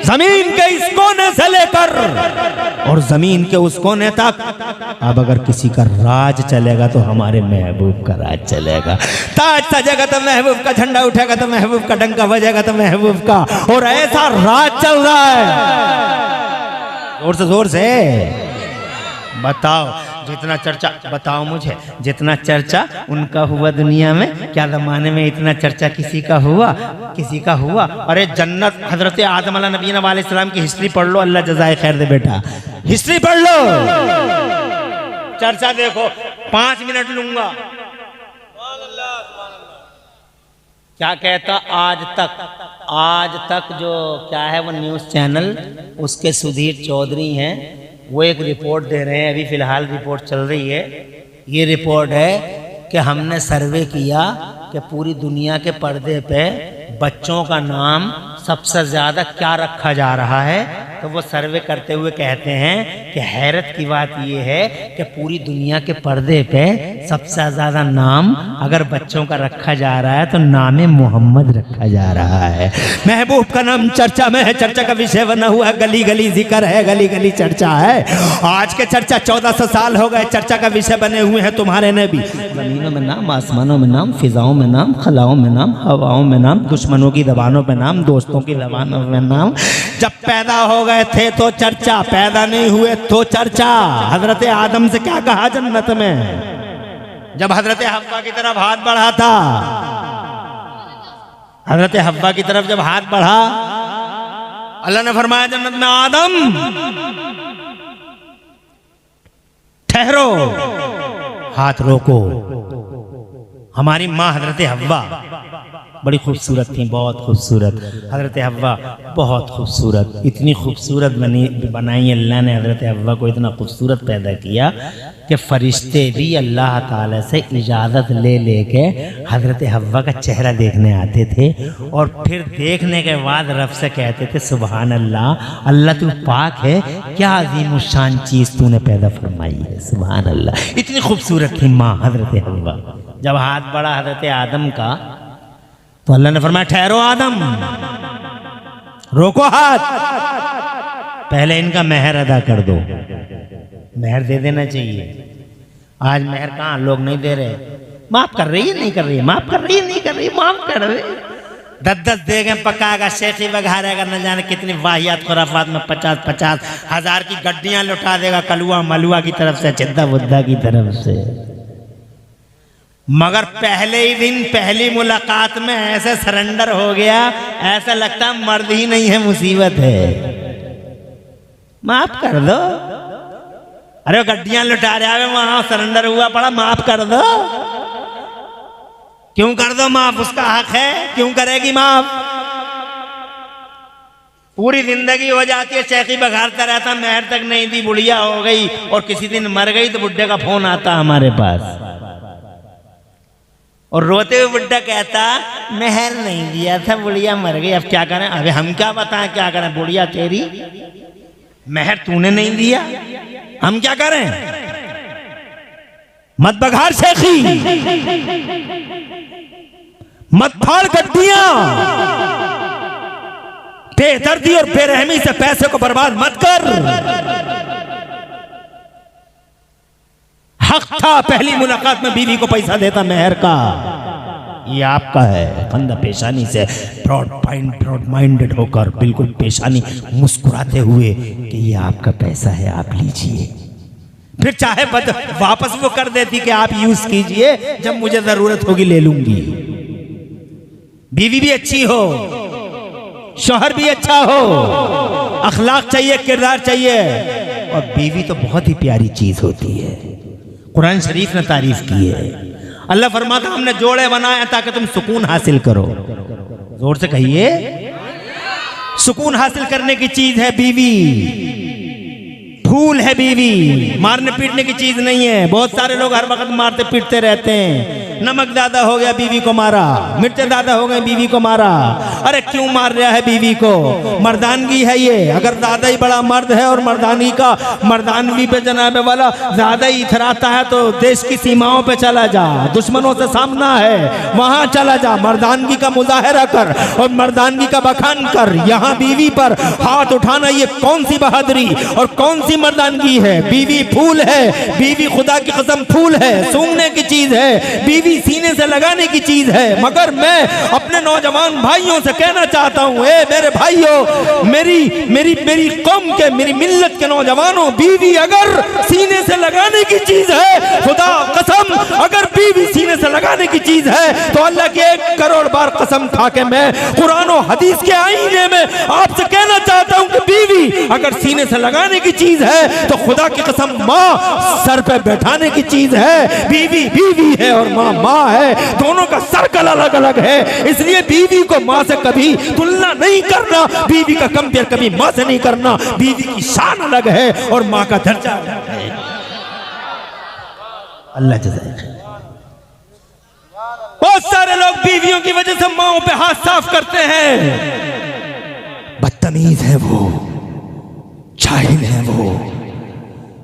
जमीन के इस कोने से लेकर और जमीन के उस कोने तक अब अगर किसी का राज चलेगा तो हमारे महबूब का राज चलेगा। ताज सजेगा तो महबूब का, झंडा उठेगा तो महबूब का, डंका बजेगा तो महबूब का, और ऐसा राज चल रहा है। जोर से बताओ, जितना चर्चा, बताओ मुझे, जितना चर्चा उनका हुआ दुनिया में, क्या ज़माने में इतना चर्चा किसी का हुआ? अरे जन्नत, हज़रत आदम नबीना अलैहिस्सलाम की हिस्ट्री पढ़ लो, अल्लाह जज़ाए खैर दे बेटा, हिस्ट्री पढ़ लो, चर्चा देखो। 5 मिनट लूंगा। क्या कहता, आज तक जो क्या है वो न्यूज़ चैनल, उसके सुधीर चौधरी हैं, वो एक रिपोर्ट दे रहे हैं, अभी फ़िलहाल रिपोर्ट चल रही है। ये रिपोर्ट है कि हमने सर्वे किया कि पूरी दुनिया के पर्दे पे बच्चों का नाम सबसे ज़्यादा क्या रखा जा रहा है, तो वो सर्वे करते हुए कहते हैं कि हैरत की बात ये है कि पूरी दुनिया के पर्दे पे सबसे ज़्यादा नाम अगर बच्चों का रखा जा रहा है तो नाम मोहम्मद रखा जा रहा है। महबूब का नाम चर्चा में है, चर्चा का विषय बना हुआ है, गली गली जिक्र है, गली गली चर्चा है। आज के चर्चा 1400 साल हो गए, चर्चा का विषय बने हुए हैं तुम्हारे नबी। ज़मीनों में नाम, आसमानों में नाम, फिजाओं में नाम, खलाओं में नाम, हवाओं में नाम, दुश्मनों की ज़बानों पे नाम, दोस्तों की ज़बानों में नाम। जब पैदा हो गए थे तो चर्चा, पैदा नहीं हुए तो चर्चा। हजरत आदम से क्या कहा जन्नत में, जब हजरत हव्वा की तरफ हाथ बढ़ा था, हजरत हव्वा की तरफ जब हाथ बढ़ा, अल्लाह ने फरमाया जन्नत में आदम ठहरो, हाथ रोको। हमारी माँ हजरत हव्वा बड़ी खूबसूरत थी, बहुत खूबसूरत। हज़रत हव्वा बहुत खूबसूरत, इतनी खूबसूरत बनाई अल्लाह ने हज़रत हव्वा को, इतना खूबसूरत पैदा किया कि फ़रिश्ते भी अल्लाह ताला से इजाज़त ले लेके हज़रत हव्वा का चेहरा देखने आते थे और फिर देखने के बाद रब से कहते थे सुबहान अल्लाह, अल्लाह तू पाक है, क्या अजीम शान चीज़ तूने पैदा फरमाई है, सुबहान अल्लाह। इतनी खूबसूरत थी माँ हज़रत हव्वा। जब हाथ बढ़ा हज़रत आदम का तो अल्लाह ने फरमाया ठहरो आदम, रोको हाथ, पहले इनका मेहर अदा कर दो। मेहर दे देना चाहिए। आज मेहर कहाँ, लोग नहीं दे रहे। माफ कर रही है, नहीं कर रही है, माफ कर रही है, नहीं कर रही, माफ कर रहे। 10-10 देगे पकाएगा, शेखी बघारेगा, न जाने कितनी वाहियात खुराफात में 50-50 हज़ार की गड्डियां लुटा देगा, कलुआ मलुआ की तरफ से, चिद्दा बुद्धा की तरफ से। मगर पहले ही दिन पहली मुलाकात में ऐसे सरेंडर हो गया, ऐसा लगता मर्द ही नहीं है, मुसीबत है। माफ कर दो। अरे गड्डियां लुटा रहा है, वहां सरेंडर हुआ पड़ा, माफ कर दो। क्यों कर दो माफ, उसका हक है, क्यों करेगी माफ। पूरी जिंदगी हो जाती है शेखी बघारता रहता, मेहर तक नहीं दी, बुढ़िया हो गई और किसी दिन मर गई तो बुढ़े का फोन आता हमारे पास और रोते हुए बुढ़ा कहता मेहर नहीं दिया था, बुढ़िया मर गई, अब क्या करें। अबे हम क्या बताएं क्या करें, बुढ़िया तेरी, मेहर तूने नहीं दिया, हम क्या करें। मत बघार शेखी, मत फाड़ गड्डियां, बेदर्दी और बेरहमी से पैसे को बर्बाद मत कर। हक था पहली मुलाकात में बीवी को पैसा देता मेहर का, ये आपका है। कंधा पेशानी से ब्रॉड माइंडेड होकर बिल्कुल पेशानी मुस्कुराते हुए कि ये आपका पैसा है, आप लीजिए। फिर चाहे वापस वो कर देती कि आप यूज कीजिए, जब मुझे जरूरत होगी ले लूंगी। बीवी भी अच्छी हो, शौहर भी अच्छा हो, अखलाक चाहिए, किरदार चाहिए, और बीवी तो बहुत ही प्यारी चीज होती है। कुरान शरीफ ने तारीफ की है। अल्लाह फरमाता हमने जोड़े बनाए ताकि तुम सुकून हासिल करो। जोर से कहिए, सुकून हासिल करने की चीज है बीवी, फूल है बीवी, मारने पीटने की चीज नहीं है। बहुत सारे लोग हर वक्त मारते पीटते रहते हैं। नमक ज्यादा हो गया बीवी को मारा, मिर्चें ज्यादा हो गई बीवी को मारा। अरे क्यों मार रहा है बीवी को, मर्दानगी है ये। अगर ज्यादा ही बड़ा मर्द है और मर्दानगी पे जनाबे वाला ज्यादा ही इथराता है तो देश की सीमाओं पे चला जा, दुश्मनों से सामना है वहां चला जा, मर्दानगी का मुजाहरा कर और मर्दानगी का बखान कर। यहाँ बीवी पर हाथ उठाना ये कौन सी बहादुरी और कौन सी मर्दानगी है। बीवी फूल है, बीवी खुदा की कसम फूल है, सूंघने की चीज है, बीवी सीने से लगाने की चीज है। मगर मैं अपने नौजवान भाइयों से कहना चाहता हूं, ए मेरे भाइयों, मेरी कौम के, मेरी मिल्लत के नौजवानों, बीवी अगर सीने से लगाने की चीज है, खुदा कसम अगर बीवी सीने से लगाने की चीज है तो अल्लाह की 1 करोड़ बार कसम खा के मैं कुरान और हदीस के आईने में आपसे कहना चाहता हूं कि बीवी अगर सीने से लगाने की चीज है तो खुदा की कसम माँ सर पे बैठाने की चीज है। बीवी बीवी है और माँ माँ है, दोनों का सर्कल अलग अलग है। इसलिए बीवी को माँ से कभी तुलना नहीं करना, बीवी का कंपेयर कभी माँ से नहीं करना। बीवी की शान अलग है और माँ का दर्जा अलग है। अल्लाह जज़ाए खैर। सारे लोग बीवियों की वजह से माओं पे हाथ साफ करते हैं। बदतमीज है वो, जाहिल है वो,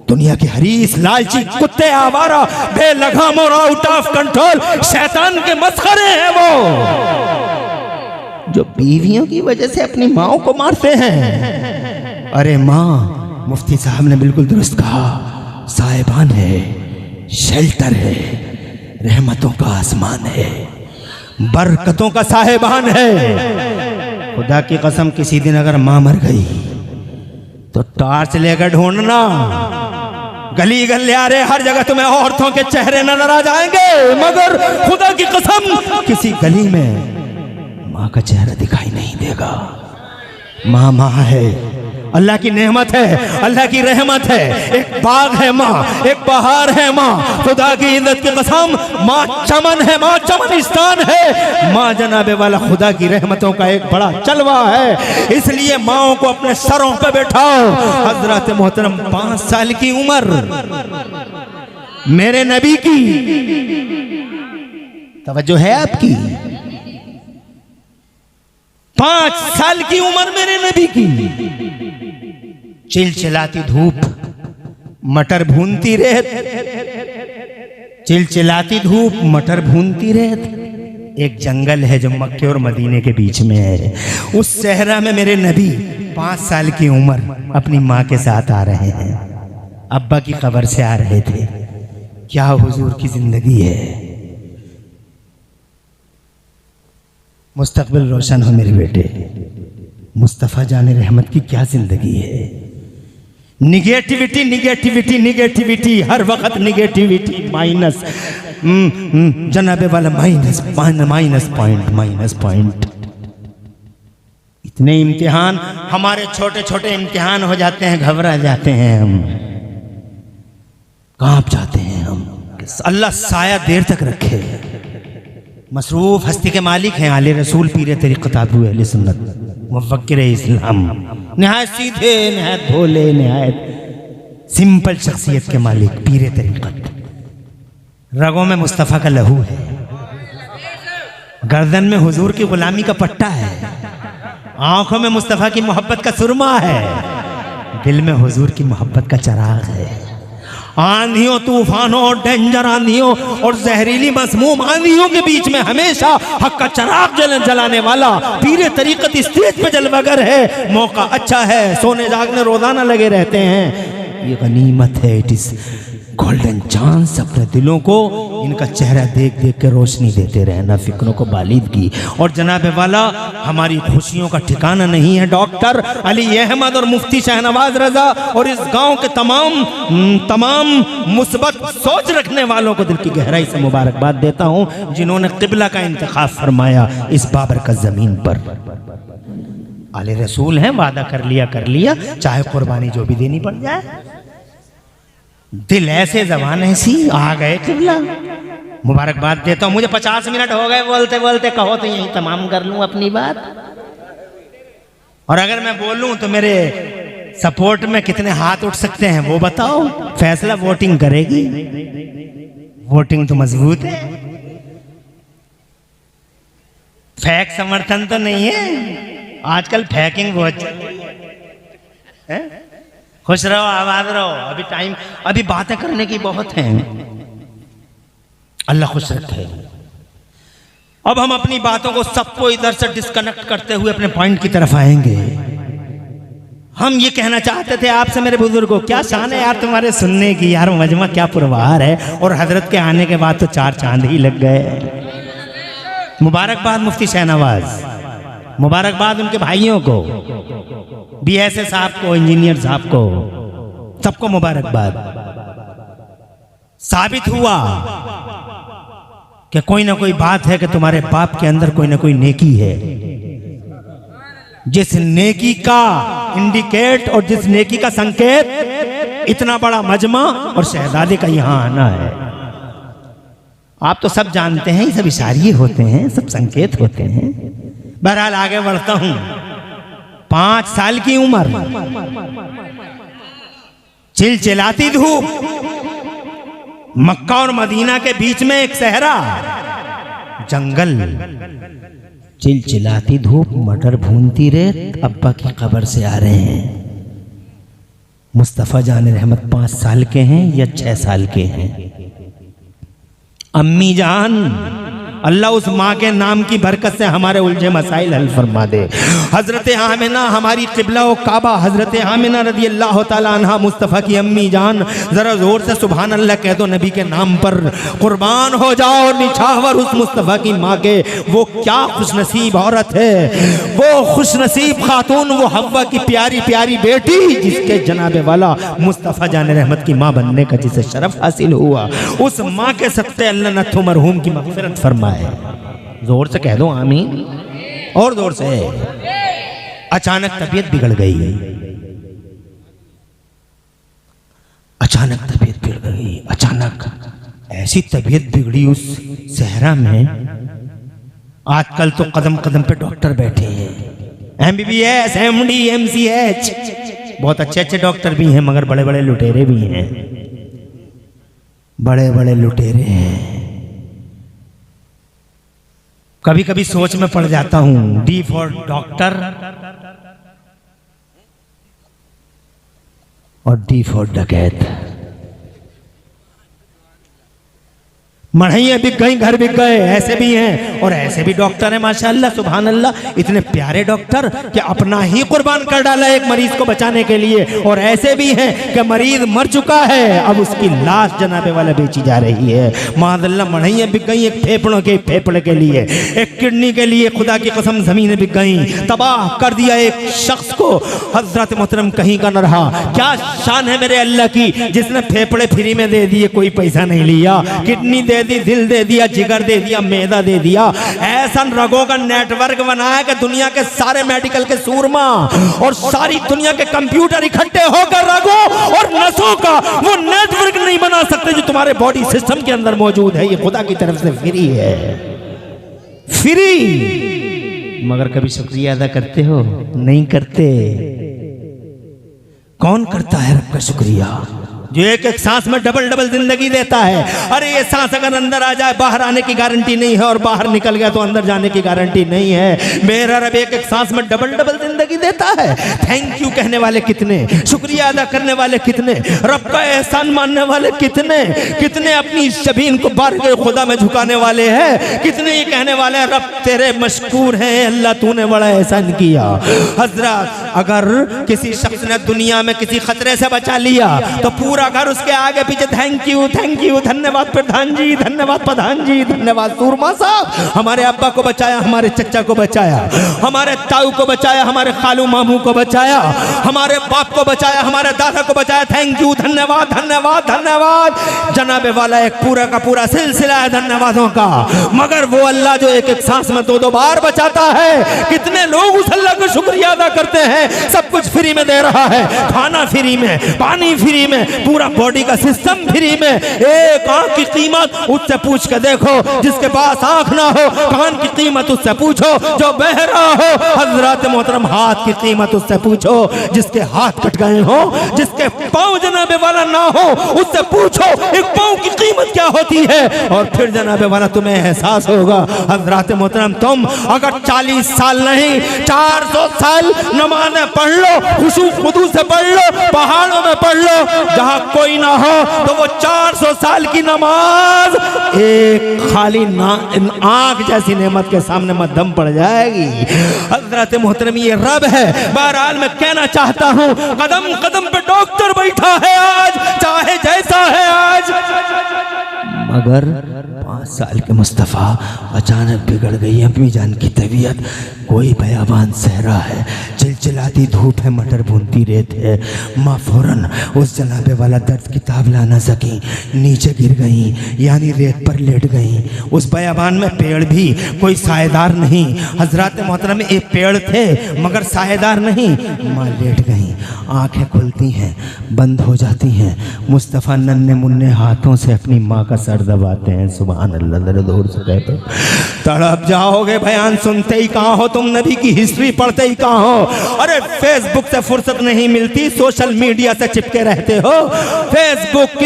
दुनिया के हरीस लालची कुत्ते आवारा बेलगाम और आउट ऑफ कंट्रोल शैतान के मस्खरे हैं वो, जो बीवियों की वजह से अपनी माओं को मारते हैं। अरे माँ, मुफ्ती साहब ने बिल्कुल दुरुस्त कहा, साहिबान है, शेल्टर है, रहमतों का आसमान है, बरकतों का साहिबान है। खुदा की कसम, किसी दिन अगर मां मर गई तो टॉर्च लेकर ढूंढना, गली गलियारे हर जगह तुम्हें औरतों के चेहरे नजर आ जाएंगे, मगर खुदा की कसम किसी गली में मां का चेहरा दिखाई नहीं देगा। मां मां है, अल्लाह की नेमत है, अल्लाह की रहमत है। एक बाग है माँ, एक बहार है माँ, खुदा की इज्जत की कसम माँ चमन है, माँ चमनिस्तान है। माँ जनाबे वाला खुदा की रहमतों का एक बड़ा चलवा है, इसलिए माओं को अपने सरों पे बैठाओ। हजरत मोहतरम 5 साल की उम्र मेरे नबी की, तवज्जो है आपकी, 5 साल की उम्र मेरे नबी की। चिलचिलाती धूप, मटर भूनती रेत, चिलचिलाती धूप, मटर भूनती रेत। एक जंगल है जो मक्के और मदीने के बीच में है। उस सहरा में मेरे नबी 5 साल की उम्र अपनी माँ के साथ आ रहे हैं। अब्बा की खबर से आ रहे थे। क्या हुजूर की जिंदगी है। मुस्तकबिल रोशन हो मेरे बेटे। मुस्तफ़ा जाने रहमत की क्या जिंदगी है। निगेटिविटी निगेटिविटी निगेटिविटी, हर वक्त निगेटिविटी, माइनस जनाबे वाला माइनस माइनस पॉइंट। इतने इम्तिहान, हमारे छोटे छोटे इम्तिहान हो जाते हैं, घबरा जाते हैं हम, कांप जाते हैं हम। अल्लाह साया देर तक रखे। मसरूफ हस्ती के मालिक हैं आले रसूल पीर तरीक़त अबू अहले सुन्नत मुफक्किर इस्लाम, निहायत सीधे, निहायत भोले, निहायत सिंपल शख्सियत के मालिक पीर तरीक़त। रगों में मुस्तफ़ा का लहू है, गर्दन में हुजूर की गुलामी का पट्टा है, आंखों में मुस्तफ़ा की मोहब्बत का सुरमा है, दिल में हुजूर की मोहब्बत का चराग है। आंधियों, तूफानों, डेंजर आंधियों और जहरीली मसमूम आंधियों के बीच में हमेशा हक का चराग जलाने वाला पीर तरीक़त स्टेज पे जलवागर है। मौका अच्छा है, सोने जागने रोजाना लगे रहते हैं। ये गनीमत है, इट इज गोल्डन चांस। अपने दिलों को इनका चेहरा देख देख के रोशनी देते रहना, फिक्रों को बालिदगी। और जनाबे वाला, हमारी खुशियों का ठिकाना नहीं है। डॉक्टर अली अहमद और मुफ्ती शाहनवाज रजा और इस गांव के तमाम मुस्बत सोच रखने वालों को दिल की गहराई से मुबारकबाद देता हूं, जिन्होंने किबला का इंतखाब फरमाया इस बाबरकत जमीन पर। आले रसूल हैं, वादा कर लिया, चाहे कुर्बानी जो भी देनी पड़ जाए। दिल ऐसे, जबान ऐसी, आ गए किबला। मुबारकबाद देता हूं। मुझे 50 मिनट हो गए बोलते बोलते, कहो तो यहीं तमाम कर लूं अपनी बात। और अगर मैं बोलूं तो मेरे सपोर्ट में कितने हाथ उठ सकते हैं वो बताओ। फैसला वोटिंग करेगी। वोटिंग तो मजबूत है, फेक समर्थन तो नहीं है। आजकल फैकिंग बहुत है। खुश रहो, आबाद रहो। अभी टाइम, अभी बातें करने की बहुत हैं। अल्लाह खुश रखे। अब हम अपनी बातों को सबको इधर से डिस्कनेक्ट करते हुए अपने पॉइंट की तरफ आएंगे। हम ये कहना चाहते थे आपसे मेरे बुजुर्गों, क्या शान है यार तुम्हारे सुनने की, यार मजमा क्या पुरवार है। और हजरत के आने के बाद तो 4 चांद ही लग गए। मुबारकबाद मुफ्ती शाहनवाज, मुबारकबाद उनके भाइयों को, BSA साहब को, इंजीनियर साहब को, सबको मुबारकबाद। साबित हुआ कि कोई ना कोई बात है कि तुम्हारे बाप के अंदर कोई ना कोई नेकी है। जिस नेकी का इंडिकेट और जिस नेकी का संकेत इतना बड़ा मजमा और शहजादे का यहां आना है। आप तो सब जानते हैं, ये सब इशारे होते हैं, सब संकेत होते हैं। बहरहाल आगे बढ़ता हूं। 5 साल की उम्र, चिलचिलाती धूप, मक्का और मदीना के बीच में एक सहरा, जंगल, चिलचिलाती धूप, मटर भूनती रेत, अब्बा की कब्र से आ रहे हैं। मुस्तफ़ा जान रहमत 5 साल के हैं या 6 साल के हैं। अम्मी जान, अल्लाह उस माँ के नाम की बरकत से हमारे उलझे मसाइल हल फरमा दे। हजरत आमिना हमारी क़िबला व काबा, हजरत आमिना रदी अल्लाह तआला अन्हा मुस्तफ़ा की अम्मी जान, जरा जोर से सुभान अल्लाह कह दो, नबी के नाम पर कुर्बान हो जाओ निछावर उस मुस्तफ़ा की माँ के। वो क्या खुशनसीब औरत है, वो खुशनसीब खातून, वो हव्वा की प्यारी प्यारी बेटी, जिसके जनाबे वाला मुस्तफ़ा जान रहमत की माँ बनने का जिसे शरफ हासिल हुआ। उस माँ के सत्ते अल्लाह नथो मरहूम की मग़फ़िरत फरमाए। जोर से कह दो आमीन, और जोर से। अचानक तबीयत बिगड़ गई, अचानक तबीयत बिगड़ गई, अचानक ऐसी तबीयत बिगड़ी उस सहरा में। आजकल तो कदम कदम पे डॉक्टर बैठे हैं, MBBS, MD, MCH, बहुत अच्छे अच्छे डॉक्टर भी हैं, मगर बड़े बड़े लुटेरे भी हैं, बड़े बड़े लुटेरे हैं। कभी कभी सोच में पड़ जाता हूं, D फॉर डॉक्टर और D फॉर डकैत। मढ़ैया बिक गई, घर बिक गए, ऐसे भी हैं और ऐसे भी डॉक्टर हैं माशाअल्लाह सुभान अल्लाह, इतने प्यारे डॉक्टर कि अपना ही कुर्बान कर डाला एक मरीज को बचाने के लिए। और ऐसे भी हैं कि मरीज मर चुका है, अब उसकी लाश जनाबे वाला बेची जा रही है। मादल्ला मढ़ैया बिक गई, एक फेफड़े के लिए, एक किडनी के लिए, खुदा की कसम जमीनें बिक गई, तबाह कर दिया एक शख्स को। हजरत मोहतरम कहीं का न रहा। क्या शान है मेरे अल्लाह की, जिसने फेफड़े फ्री में दे दिए, कोई पैसा नहीं लिया, किडनी दे दी, दिल दे दिया, जिगर दे दिया, मैदा दे दिया। ऐसा रगों का नेटवर्क बनाया कि दुनिया के सारे मेडिकल के सूरमा और सारी दुनिया के कंप्यूटर इकट्ठे होकर रगों और नसों का वो नेटवर्क नहीं बना सकते जो तुम्हारे बॉडी सिस्टम के अंदर मौजूद है। ये खुदा की तरफ से फ्री है, फ्री। मगर कभी शुक्रिया अदा करते हो? नहीं करते। कौन करता है रब का शुक्रिया, जो एक एक सांस में डबल डबल जिंदगी देता है। अरे ये सांस अगर अंदर आ जाए बाहर आने की गारंटी नहीं है, और बाहर निकल गया तो अंदर जाने की गारंटी नहीं है। मेरा रब एक एक सांस में डबल डबल जिंदगी देता है। थैंक यू कहने वाले कितने, शुक्रिया अदा करने वाले कितने, रब का एहसान मानने वाले कितने, कितने अपनी जबीन को बारगाह खुदा में झुकाने वाले हैं, कितने ये कहने वाले हैं रब तेरे मशकूर हैं, अल्लाह तूने बड़ा एहसान किया। हजरत अगर किसी शख्स ने दुनिया में किसी खतरे से बचा लिया तो पूरा घर उसके आगे पीछे थैंक यू, धन्यवाद प्रधान जी, धन्यवाद प्रधान जी, धन्यवाद सूरमा साहब, हमारे अब्बा को बचाया, हमारे चचा को बचाया, हमारे ताऊ को बचाया, हमारे खालू मामू को बचाया, हमारे बाप को बचाया, हमारे दादा को बचाया, थैंक यू, धन्यवाद धन्यवाद धन्यवाद। जनाबे वाला एक पूरा का पूरा सिलसिला है धन्यवादों का। मगर वो अल्लाह जो एक एक सांस में 2-2 बार बचाता है, कितने लोग उस अल्लाह का शुक्रिया अदा करते हैं। सब कुछ फ्री में दे रहा है, खाना फ्री में, पानी फ्री में, पूरा बॉडी का सिस्टम फ्री में। एक आंख की कीमत उससे पूछ के देखो जिसके पास आंख ना हो, कान की कीमत उससे पूछो जो बहरा हो, हजरत मोहतरम हाथ की कीमत उससे पूछो जिसके हाथ कट गए हो, जिसके पांव जनाबे वाला ना हो उससे पूछो एक पांव की कीमत क्या होती है, और फिर जनाबे वाला तुम्हें एहसास होगा। हजरत मोहतरम तुम अगर 40 साल नहीं 400 साल नमाज़ें पढ़ लो, खुशू खुदू से पढ़ लो, पहाड़ों में पढ़ लो, जहां कोई ना हो, तो वो 400 साल की नमाज एक खाली आंख जैसी नेमत के सामने मध्यम पड़ जाएगी। हजरत मोहतरम ये रब है। बहरहाल मैं कहना चाहता हूं, कदम कदम पे डॉक्टर बैठा है आज, चाहे जैसा है आज। मगर 5 साल के मुस्तफ़ा अचानक बिगड़ गई अम्मी जान की तबीयत। कोई बयाबान सहरा है, चिलचिलाती धूप है, मटर भूनती रेत है। माँ फौरन उस जनाबे वाला दर्द की ताब ला न सकी, नीचे गिर गई, यानी रेत पर लेट गई। उस बयाबान में पेड़ भी कोई सायेदार नहीं। हजरत मोहतरम एक पेड़ थे मगर सायेदार नहीं। माँ लेट गई, आंखें खुलती हैं, बंद हो जाती हैं। मुस्तफ़ा नन्हे मुन्ने हाथों से अपनी माँ का सर दबाते हैं। सुभान अल्लाह, जरा दूर से कहते तड़प जाओगे बयान सुनते ही कहाँ हो तुम, नबी की हिस्ट्री पढ़ते ही कहाँ हो। अरे फेसबुक से फुर्सत नहीं मिलती, सोशल मीडिया से चिपके रहते हो। फेसबुक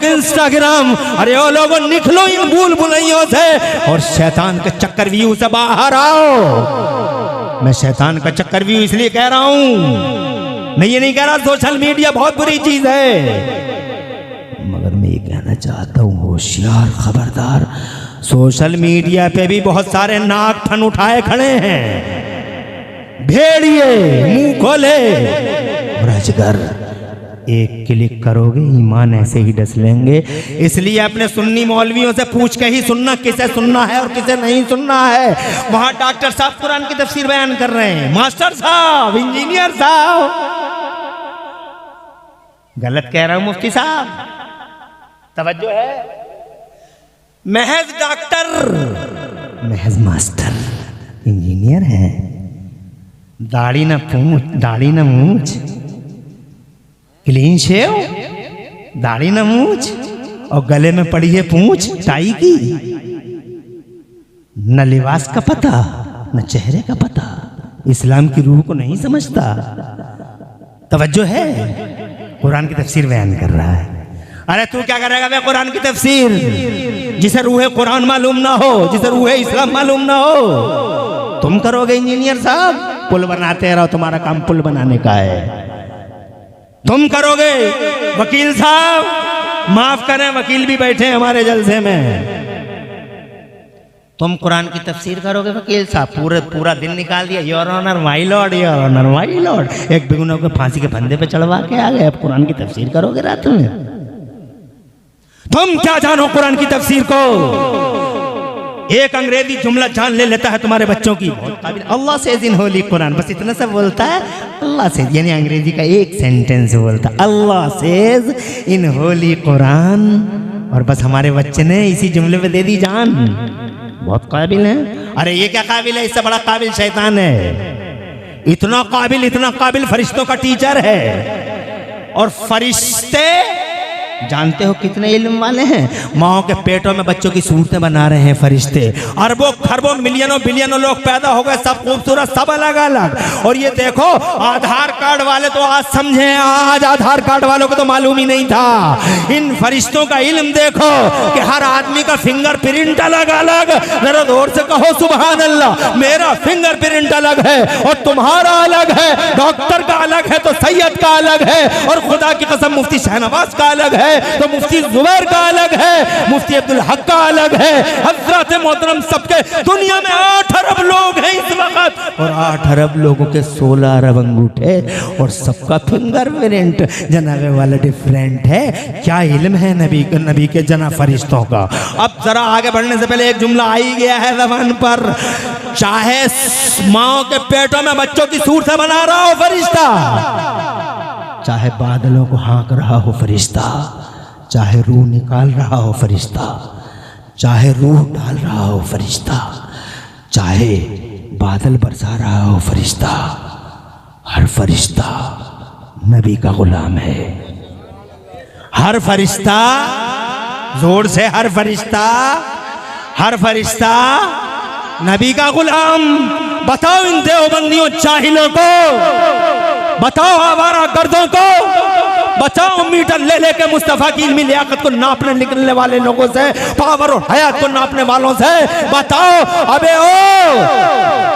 इंस्टाग्राम, अरे ओ लोगों निकलो इन भूल भुलैयों से और शैतान के चक्रव्यूह से बाहर आओ। मैं शैतान का चक्रव्यूह इसलिए कह रहा हूं, मैं ये नहीं कह रहा सोशल मीडिया बहुत बुरी चीज है, मगर मैं ये कहना चाहता हूं होशियार, खबरदार। सोशल मीडिया पे भी बहुत सारे नाक ठन उठाए खड़े हैं, भेड़िए मुंह खोले और अजगर। एक क्लिक करोगे ईमान ऐसे ही डस लेंगे। इसलिए अपने सुन्नी मौलवियों से पूछ के ही सुनना किसे सुनना है और किसे नहीं सुनना है। वहां डॉक्टर साहब कुरान की तफसीर बयान कर रहे हैं, मास्टर साहब, इंजीनियर साहब, गलत कह रहा हूं मुफ्ती साहब, तवज्जो है। महज डॉक्टर, महज मास्टर, इंजीनियर है, दाढ़ी ना पूंछ, दाढ़ी ना मूंछ, क्लीन शेव, दाढ़ी ना मूंछ और गले में पड़ी है पूंछ टाई की। न लिबास का पता न चेहरे का पता, इस्लाम की रूह को नहीं समझता। तवज्जो है, कुरान की तफसीर बयान कर रहा है। अरे तू क्या करेगा बे कुरान की तफसीर, जिसे रूहे कुरान मालूम ना हो, जिसे रूहे इस्लाम मालूम ना हो। तुम करोगे इंजीनियर साहब, पुल बनाते रहो, तुम्हारा काम पुल बनाने का है। तुम करोगे वकील साहब, माफ करें वकील भी बैठे हैं हमारे जलसे में, तुम कुरान की तफसीर करोगे वकील साहब, पूरा दिन निकाल दिया, your honour my lord, your honour my lord, एक बेगुनाह को फांसी के फंदे पे चढ़वा के आ गए। अब कुरान की तफसीर करोगे रात में? तुम क्या जानो कुरान की तफसीर को? एक अंग्रेजी जुमला जान लेता है तुम्हारे बच्चों की, Allah says in Holi Quran, बस इतना सा बोलता है, अल्लाह सेज, यानी अंग्रेजी का एक सेंटेंस बोलता है, Allah says in Holi Quran, और बस हमारे बच्चे ने इसी जुमले पे दे दी जान। बहुत काबिल है। अरे ये क्या काबिल है, इससे बड़ा काबिल शैतान है। इतना काबिल फरिश्तों का टीचर है। और फरिश्ते जानते हो कितने इल्म वाले हैं? माओ के पेटों में बच्चों की सूरतें बना रहे हैं फरिश्ते। अरबों खरबों मिलियनों बिलियनों लोग पैदा हो गए, सब खूबसूरत, सब अलग अलग। और ये देखो आधार कार्ड वाले तो आज समझे, आज आधार कार्ड वालों को तो मालूम ही नहीं था। इन फरिश्तों का इल्म देखो कि हर आदमी का फिंगर प्रिंट अलग अलग। जरा जोर से कहो सुभान अल्लाह। मेरा फिंगर प्रिंट अलग है और तुम्हारा अलग है, डॉक्टर का अलग है तो सैयद का अलग है, और खुदा की कसम मुफ्ती शहनवाज का अलग है तो मुफ्ती जुबैर का अलग है, मुफ्ती अब्दुल हक का अलग है, हजरत मोहतरम सबके। दुनिया में 8 अरब लोग हैं इस वक्त, और 8 अरब लोगों के 16 अरब अंगूठे, और सबका फिंगर प्रिंट जनाबे वाला डिफरेंट है। क्या इल्म है नबी के जना फरिश्तों का। अब जरा आगे बढ़ने से पहले एक जुमला आ ही गया है ज़बान पर, चाहे माओ के पेटों में बच्चों की सूरत से बना रहा हो फरिश्ता, चाहे बादलों को हाँक रहा हो फरिश्ता, चाहे रूह निकाल रहा हो फरिश्ता, चाहे रूह डाल रहा हो फरिश्ता, चाहे बादल बरसा रहा हो फरिश्ता, हर फरिश्ता नबी का गुलाम है। हर फरिश्ता, जोर से, हर फरिश्ता नबी का गुलाम। बताओ इन देवबंदियों जाहिलों को, बताओ आवारा गर्दों को, बचाओ मीटर ले लेके मुस्तफा की इल्मी लियाकत को नापने निकलने वाले लोगों से, पावर और हयात को नापने वालों से। बताओ अबे ओ,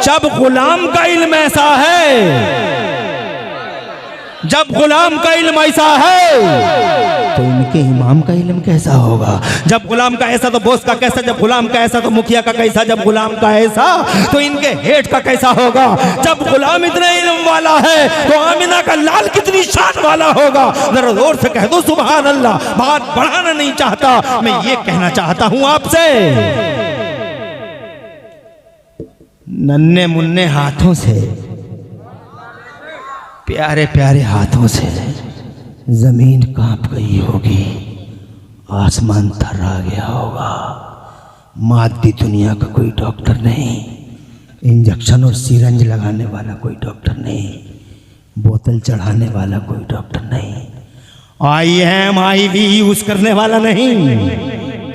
जब गुलाम का इल्म ऐसा है, जब गुलाम का इल्म ऐसा है तो इनके इमाम का इल्म कैसा होगा? जब गुलाम का ऐसा तो बॉस का कैसा, जब गुलाम का ऐसा तो मुखिया का कैसा, जब गुलाम का ऐसा तो इनके हेड का कैसा होगा? जब गुलाम इतने इल्म वाला है तो आमिना का लाल कितनी शान वाला होगा? जरा जोर से कह दो सुभान अल्लाह। बात बढ़ाना नहीं चाहता, मैं ये कहना चाहता हूं आपसे, नन्हे मुन्ने हाथों से, प्यारे प्यारे हाथों से जमीन कांप गई होगी, आसमान थर्रा गया होगा। मादी दुनिया का कोई डॉक्टर नहीं, इंजेक्शन और सिरंज लगाने वाला कोई डॉक्टर नहीं, बोतल चढ़ाने वाला कोई डॉक्टर नहीं, IM IV यूज करने वाला नहीं।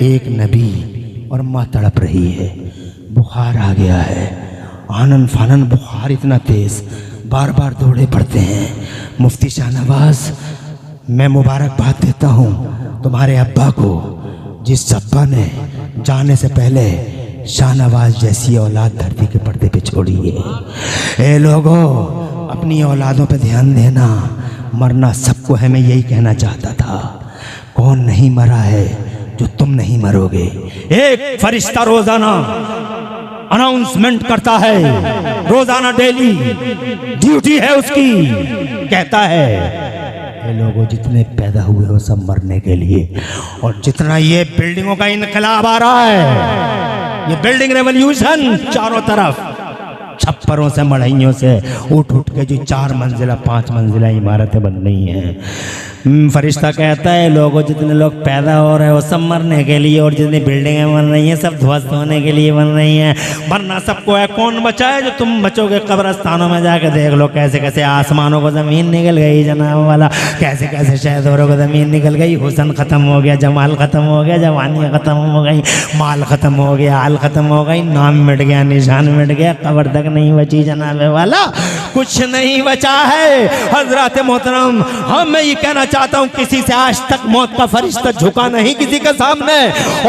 एक नबी और माँ तड़प रही है, बुखार आ गया है, आनन फानन बुखार इतना तेज, बार बार दौड़े पड़ते हैं। मुफ्ती शाहनवाज, मैं मुबारकबाद देता हूँ तुम्हारे अब्बा को, जिस अब्बा ने जाने से पहले शाहनवाज जैसी औलाद धरती के पर्दे पे छोड़ी है। ए लोगों, अपनी औलादों पे ध्यान देना, मरना सबको है, मैं यही कहना चाहता था। कौन नहीं मरा है जो तुम नहीं मरोगे। एक फरिश्ता रोजाना अनाउंसमेंट करता है, रोजाना डेली ड्यूटी है उसकी, कहता है ये लोगों जितने पैदा हुए हो सब मरने के लिए। और जितना ये बिल्डिंगों का इनकलाब आ रहा है, ये बिल्डिंग रेवोल्यूशन, चारों तरफ छप्परों से मढ़ाइयों से उठ उठ के जो 4 मंजिला 5 मंजिला इमारतें बन रही हैं। फरिश्ता कहता है लोगों जितने लोग पैदा हो रहे हो सब मरने के लिए, और जितनी बिल्डिंगें बन रही हैं सब ध्वस्त होने के लिए बन रही हैं। मरना सबको है, कौन बचा है? जो तुम बचोगे कब्रस्तानों में जाके देख लो, कैसे कैसे आसमानों को ज़मीन निकल गई जनाब वाला, कैसे कैसे शहदोरों को ज़मीन निकल गई, हुसन ख़त्म हो गया, जमाल ख़त्म हो गया, जवानियाँ ख़त्म हो गई, माल ख़त्म हो गया, हाल ख़त्म हो गई, नाम मिट गया, निशान मिट गया, कब्र तक नहीं बची जनाब वाला, कुछ नहीं बचा है। हज़रत मोहतरम, हम मैं ये कहना चाहता हूं, किसी से आज तक मौत का फरिश्ता झुका नहीं किसी के सामने,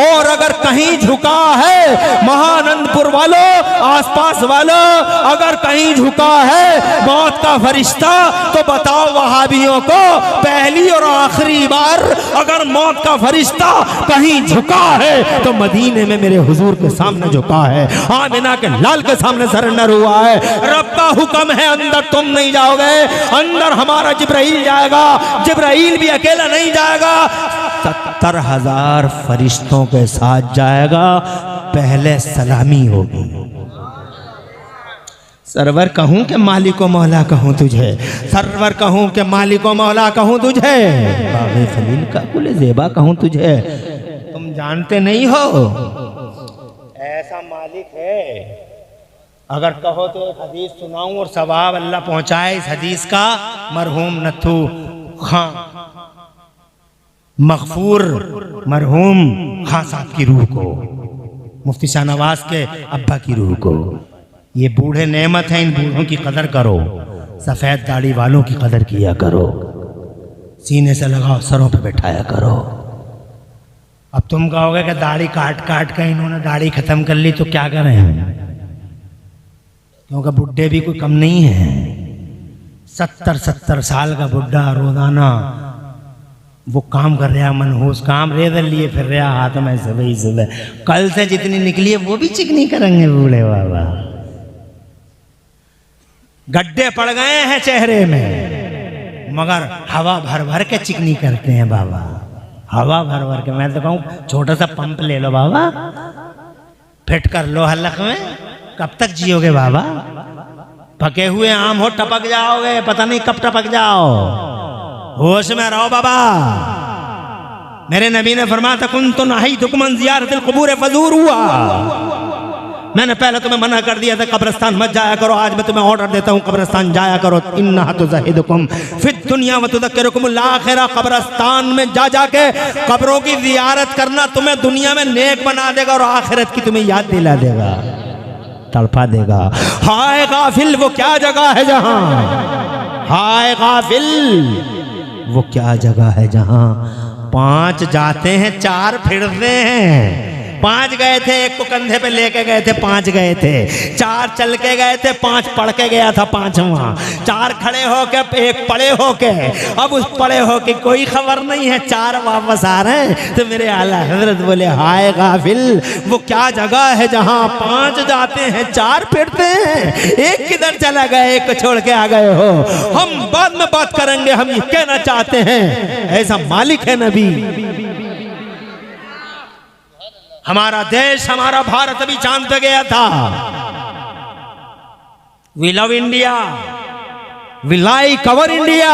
और अगर कहीं झुका है महानंदपुर वालों, आसपास वालों, अगर कहीं झुका है मौत का फरिश्ता, तो बताओ वहाबियों को पहली और आखिरी बार अगर मौत का फरिश्ता कहीं झुका है तो मदीने में मेरे हुजूर के सामने झुका है, आमिना के लाल के सामने सरेंडर हुआ है। रब का हुक्म है, अंदर तुम नहीं जाओगे, अंदर हमारा जिब्राइल जाएगा, जिब्राइल भी अकेला नहीं जाएगा, 70,000 फरिश्तों के साथ जाएगा, पहले सलामी होगी। सरवर कहूं कि मालिको मौला कहूं तुझे, सरवर कहूं कि मालिको मौला कहूं तुझे, बाग़े खलील का कुल ज़ेबा कहूं तुझे। तुम जानते नहीं हो ऐसा मालिक है, अगर कहो तो एक हदीस सुनाऊं और सवाब अल्लाह पहुंचाए इस हदीस का। मरहूम नथू खां मगफूर मरहूम खां साहब की रूह को, मुफ्ती शाहनवाज के अब्बा की रूह को, ये बूढ़े नेमत हैं, इन बूढ़ों की कदर करो, सफ़ेद दाढ़ी वालों की कदर किया करो, सीने से लगाओ, सरों पे बैठाया करो। अब तुम कहोगे कि दाढ़ी काट काट कर इन्होंने दाढ़ी खत्म कर ली तो क्या करें हम, क्योंकि बुढ़े भी कोई कम नहीं है। 70 साल का बुढ़ा रोजाना वो काम कर रहा, मनहूस काम, रेदर लिए फिर रहा हाथ में सुबह ही सुबह, कल से जितनी निकली है वो भी चिकनी करेंगे बूढ़े बाबा। गड्ढे पड़ गए हैं चेहरे में, मगर हवा भर भर के चिकनी करते हैं बाबा, हवा भर भर के। मैं तो कहूँ छोटा सा पंप ले लो बाबा, फिट कर लो हलक में, कब तक जियोगे बाबा? पके हुए आम हो टपक जाओगे, पता नहीं कब टपक जाओ, होश में रहो बाबा। मेरे नबी ने फरमाया था कुन तो नहीं तुकमन ज़ियारतिल क़ुबूर फज़ूर हुआ, मैंने पहले तुम्हें मना कर दिया था कब्रिस्तान मत जाया करो, आज मैं तुम्हें ऑर्डर देता हूँ कब्रिस्तान जाया करो। इन्नहा तुज़हिदुकुम फिद दुनिया व तुज़क्किरुकुमुल आखिरा, कब्रिस्तान में जा जाके कब्रों की ज़ियारत करना तुम्हें दुनिया में नेक बना देगा और आखिरत की तुम्हें याद दिला देगा, तड़पा देगा। हाय गाफिल वो क्या जगह है जहां, हाय गाफिल वो क्या जगह है जहां 5 जाते हैं 4 फिरते हैं। 5 गए थे, एक को कंधे पे लेके गए थे, 5 गए थे, 4 चल के गए थे, 5 पढ़ के गया था 5वां, 4 खड़े होके, एक पड़े होके, अब उस पड़े होके कोई खबर नहीं है, 4 वापस आ रहे हैं। तो मेरे आला हजरत बोले हाय गाफिल वो क्या जगह है जहां 5 जाते हैं 4 फिरते हैं, एक किधर चला गया, एक को छोड़ के आ गए हो। हम बाद में बात करेंगे, हम ये कहना चाहते हैं ऐसा मालिक है नबी। हमारा देश, हमारा भारत अभी चांद पे गया था। We love India, we like our India,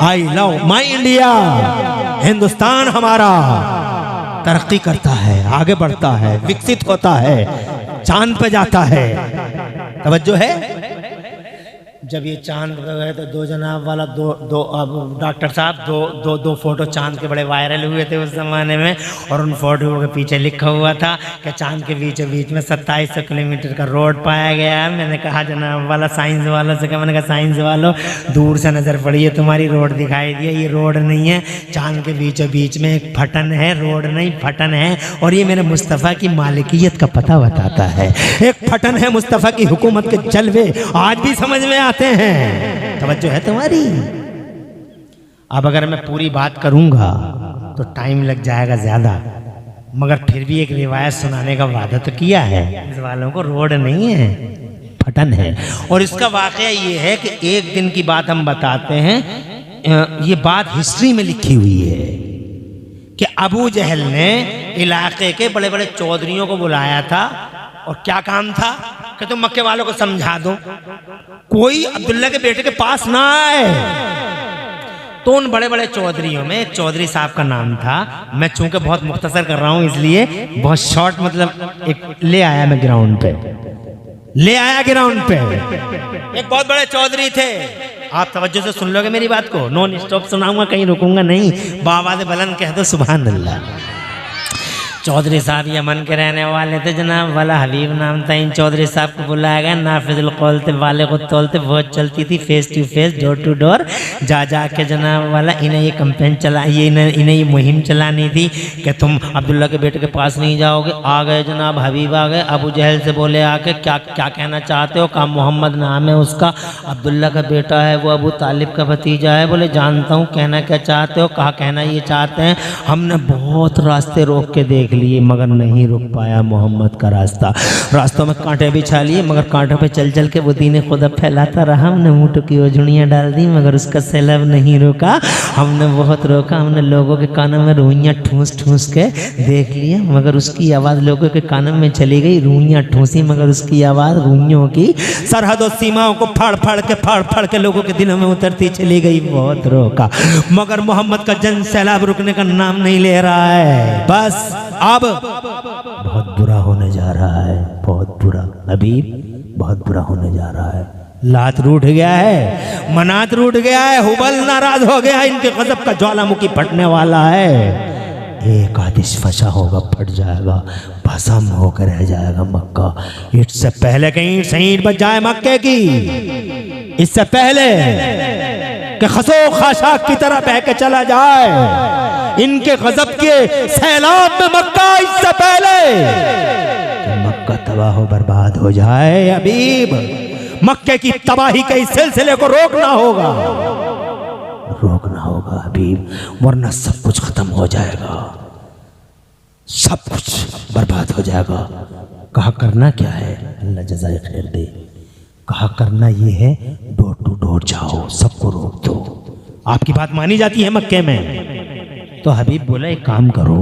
I love my India. Hindustan हमारा तरक्की करता है, आगे बढ़ता है, विकसित होता है, चांद पे जाता है। तवज्जो है? जब ये चांद पे गए तो दो जनाब वाला दो अब डॉक्टर साहब दो फोटो चांद के बड़े वायरल हुए थे उस ज़माने में, और उन फोटो के पीछे लिखा हुआ था कि चांद के बीचों बीच में 2700 किलोमीटर का रोड पाया गया है। मैंने कहा जनाब वाला साइंस वालों से, मैंने कहा साइंस वालों दूर से नज़र पड़ी है तुम्हारी, रोड दिखाई दिया, ये रोड नहीं है, चांद के बीचों बीच में एक फटन है, रोड नहीं फटन है। और ये मेरे मुस्तफ़ा की मालिकियत का पता बताता है। एक फटन है मुस्तफ़ा की हुकूमत के जलवे आज भी समझ में आते हैं। तवज्जो है तुम्हारी? अब अगर मैं पूरी बात करूंगा तो टाइम लग जाएगा ज्यादा, मगर फिर भी एक रिवायत सुनाने का वादा तो किया है। इस वालों को रोड नहीं है, फटन है। और इसका वाकया ये है कि एक दिन की बात हम बताते हैं, ये बात हिस्ट्री में लिखी हुई है कि अबू जहल ने इलाके के बड़े बड़े चौधरियों को बुलाया था, और क्या काम था कि तुम मक्के वालों को समझा दो कोई अब्दुल्ला के बेटे के पास ना आए। तो उन बड़े बड़े चौधरियों में एक चौधरी साहब का नाम था, मैं चूंकि बहुत मुख्तसर कर रहा हूं इसलिए बहुत शॉर्ट, मतलब एक ले आया मैं ग्राउंड पे, ले आया ग्राउंड पे। एक बहुत बड़े चौधरी थे, आप तवज्जो से सुन लोगे मेरी बात को, नॉन स्टॉप सुनाऊंगा, कहीं रुकूंगा नहीं, बावाज़ बुलंद कह दो सुभान अल्लाह। चौधरी साहब यमन के रहने वाले थे जनाब वाला, हबीब नाम था। इन चौधरी साहब को बुलाया गया, नाफिजुल कौल थे, वाले को तौलते, बहुत चलती थी face to face, door to door जा जा के जनाब वाला इन्हें ये कैंपेन चला, इन्हें ये मुहिम चलानी थी कि तुम अब्दुल्ला के बेटे के पास नहीं जाओगे। आ गए जनाब, हबीब आ गए, अबू जहल से बोले आके क्या क्या कहना चाहते हो? कहा मोहम्मद नाम है उसका, अब्दुल्ला का बेटा है, वो अबू तालिब का भतीजा है। बोले जानता हूँ, कहना क्या चाहते हो? कहा कहना ये चाहते हैं हमने बहुत रास्ते रोक के देख लिए मगर नहीं रुक पाया मोहम्मद का रास्ता, रास्तों में कांटे बिछा लिए मगर कांटों पे चल चल के वो दीन खुदा फैलाता रहा। हमने मुँह की ओझुड़ियाँ डाल दी मगर उसका सैलाब नहीं रुका, हमने बहुत रोका, हमने लोगों के कानों में रूइयाँ ठूस ठूस के देख लिया मगर उसकी आवाज़ लोगों के कानों में चली गई, रूइयाँ ठूसी मगर उसकी आवाज़ रूइयों की सरहदों सीमाओं को फाड़ फाड़ के लोगों के दिलों में उतरती चली गई। बहुत रोका मगर मोहम्मद का जन सैलाब रुकने का नाम नहीं ले रहा है। बस अब बहुत बुरा होने जा रहा है, बहुत बुरा हबीब, बहुत बुरा होने जा रहा है। लात रूठ गया है, मनात रूठ गया है, हुबल नाराज हो गया, इनके गजब का ज्वालामुखी फटने वाला है। एक आतिश फशा होगा, फट जाएगा, भस्म होकर रह जाएगा मक्का। इससे पहले कहीं सईद बच जाए मक्के की, इससे पहले कि खसो खाशाक की तरह बह के चला जाए इनके गजब के सैलाब में मक्का, इससे पहले कि मक्का तबाह हो बर्बाद हो जाए। हबीब, मक्के की तबाही के इस सिलसिले को रोकना होगा, रोकना होगा हबीब, वरना सब कुछ खत्म हो जाएगा, सब कुछ बर्बाद हो जाएगा। कहा करना क्या है? अल्लाह जज़ाए खैर दे। कहा करना ये है डोर टू डोर जाओ, सबको रोक दो। आपकी बात मानी जाती है मक्के में। तो हबीब बोला एक काम करो,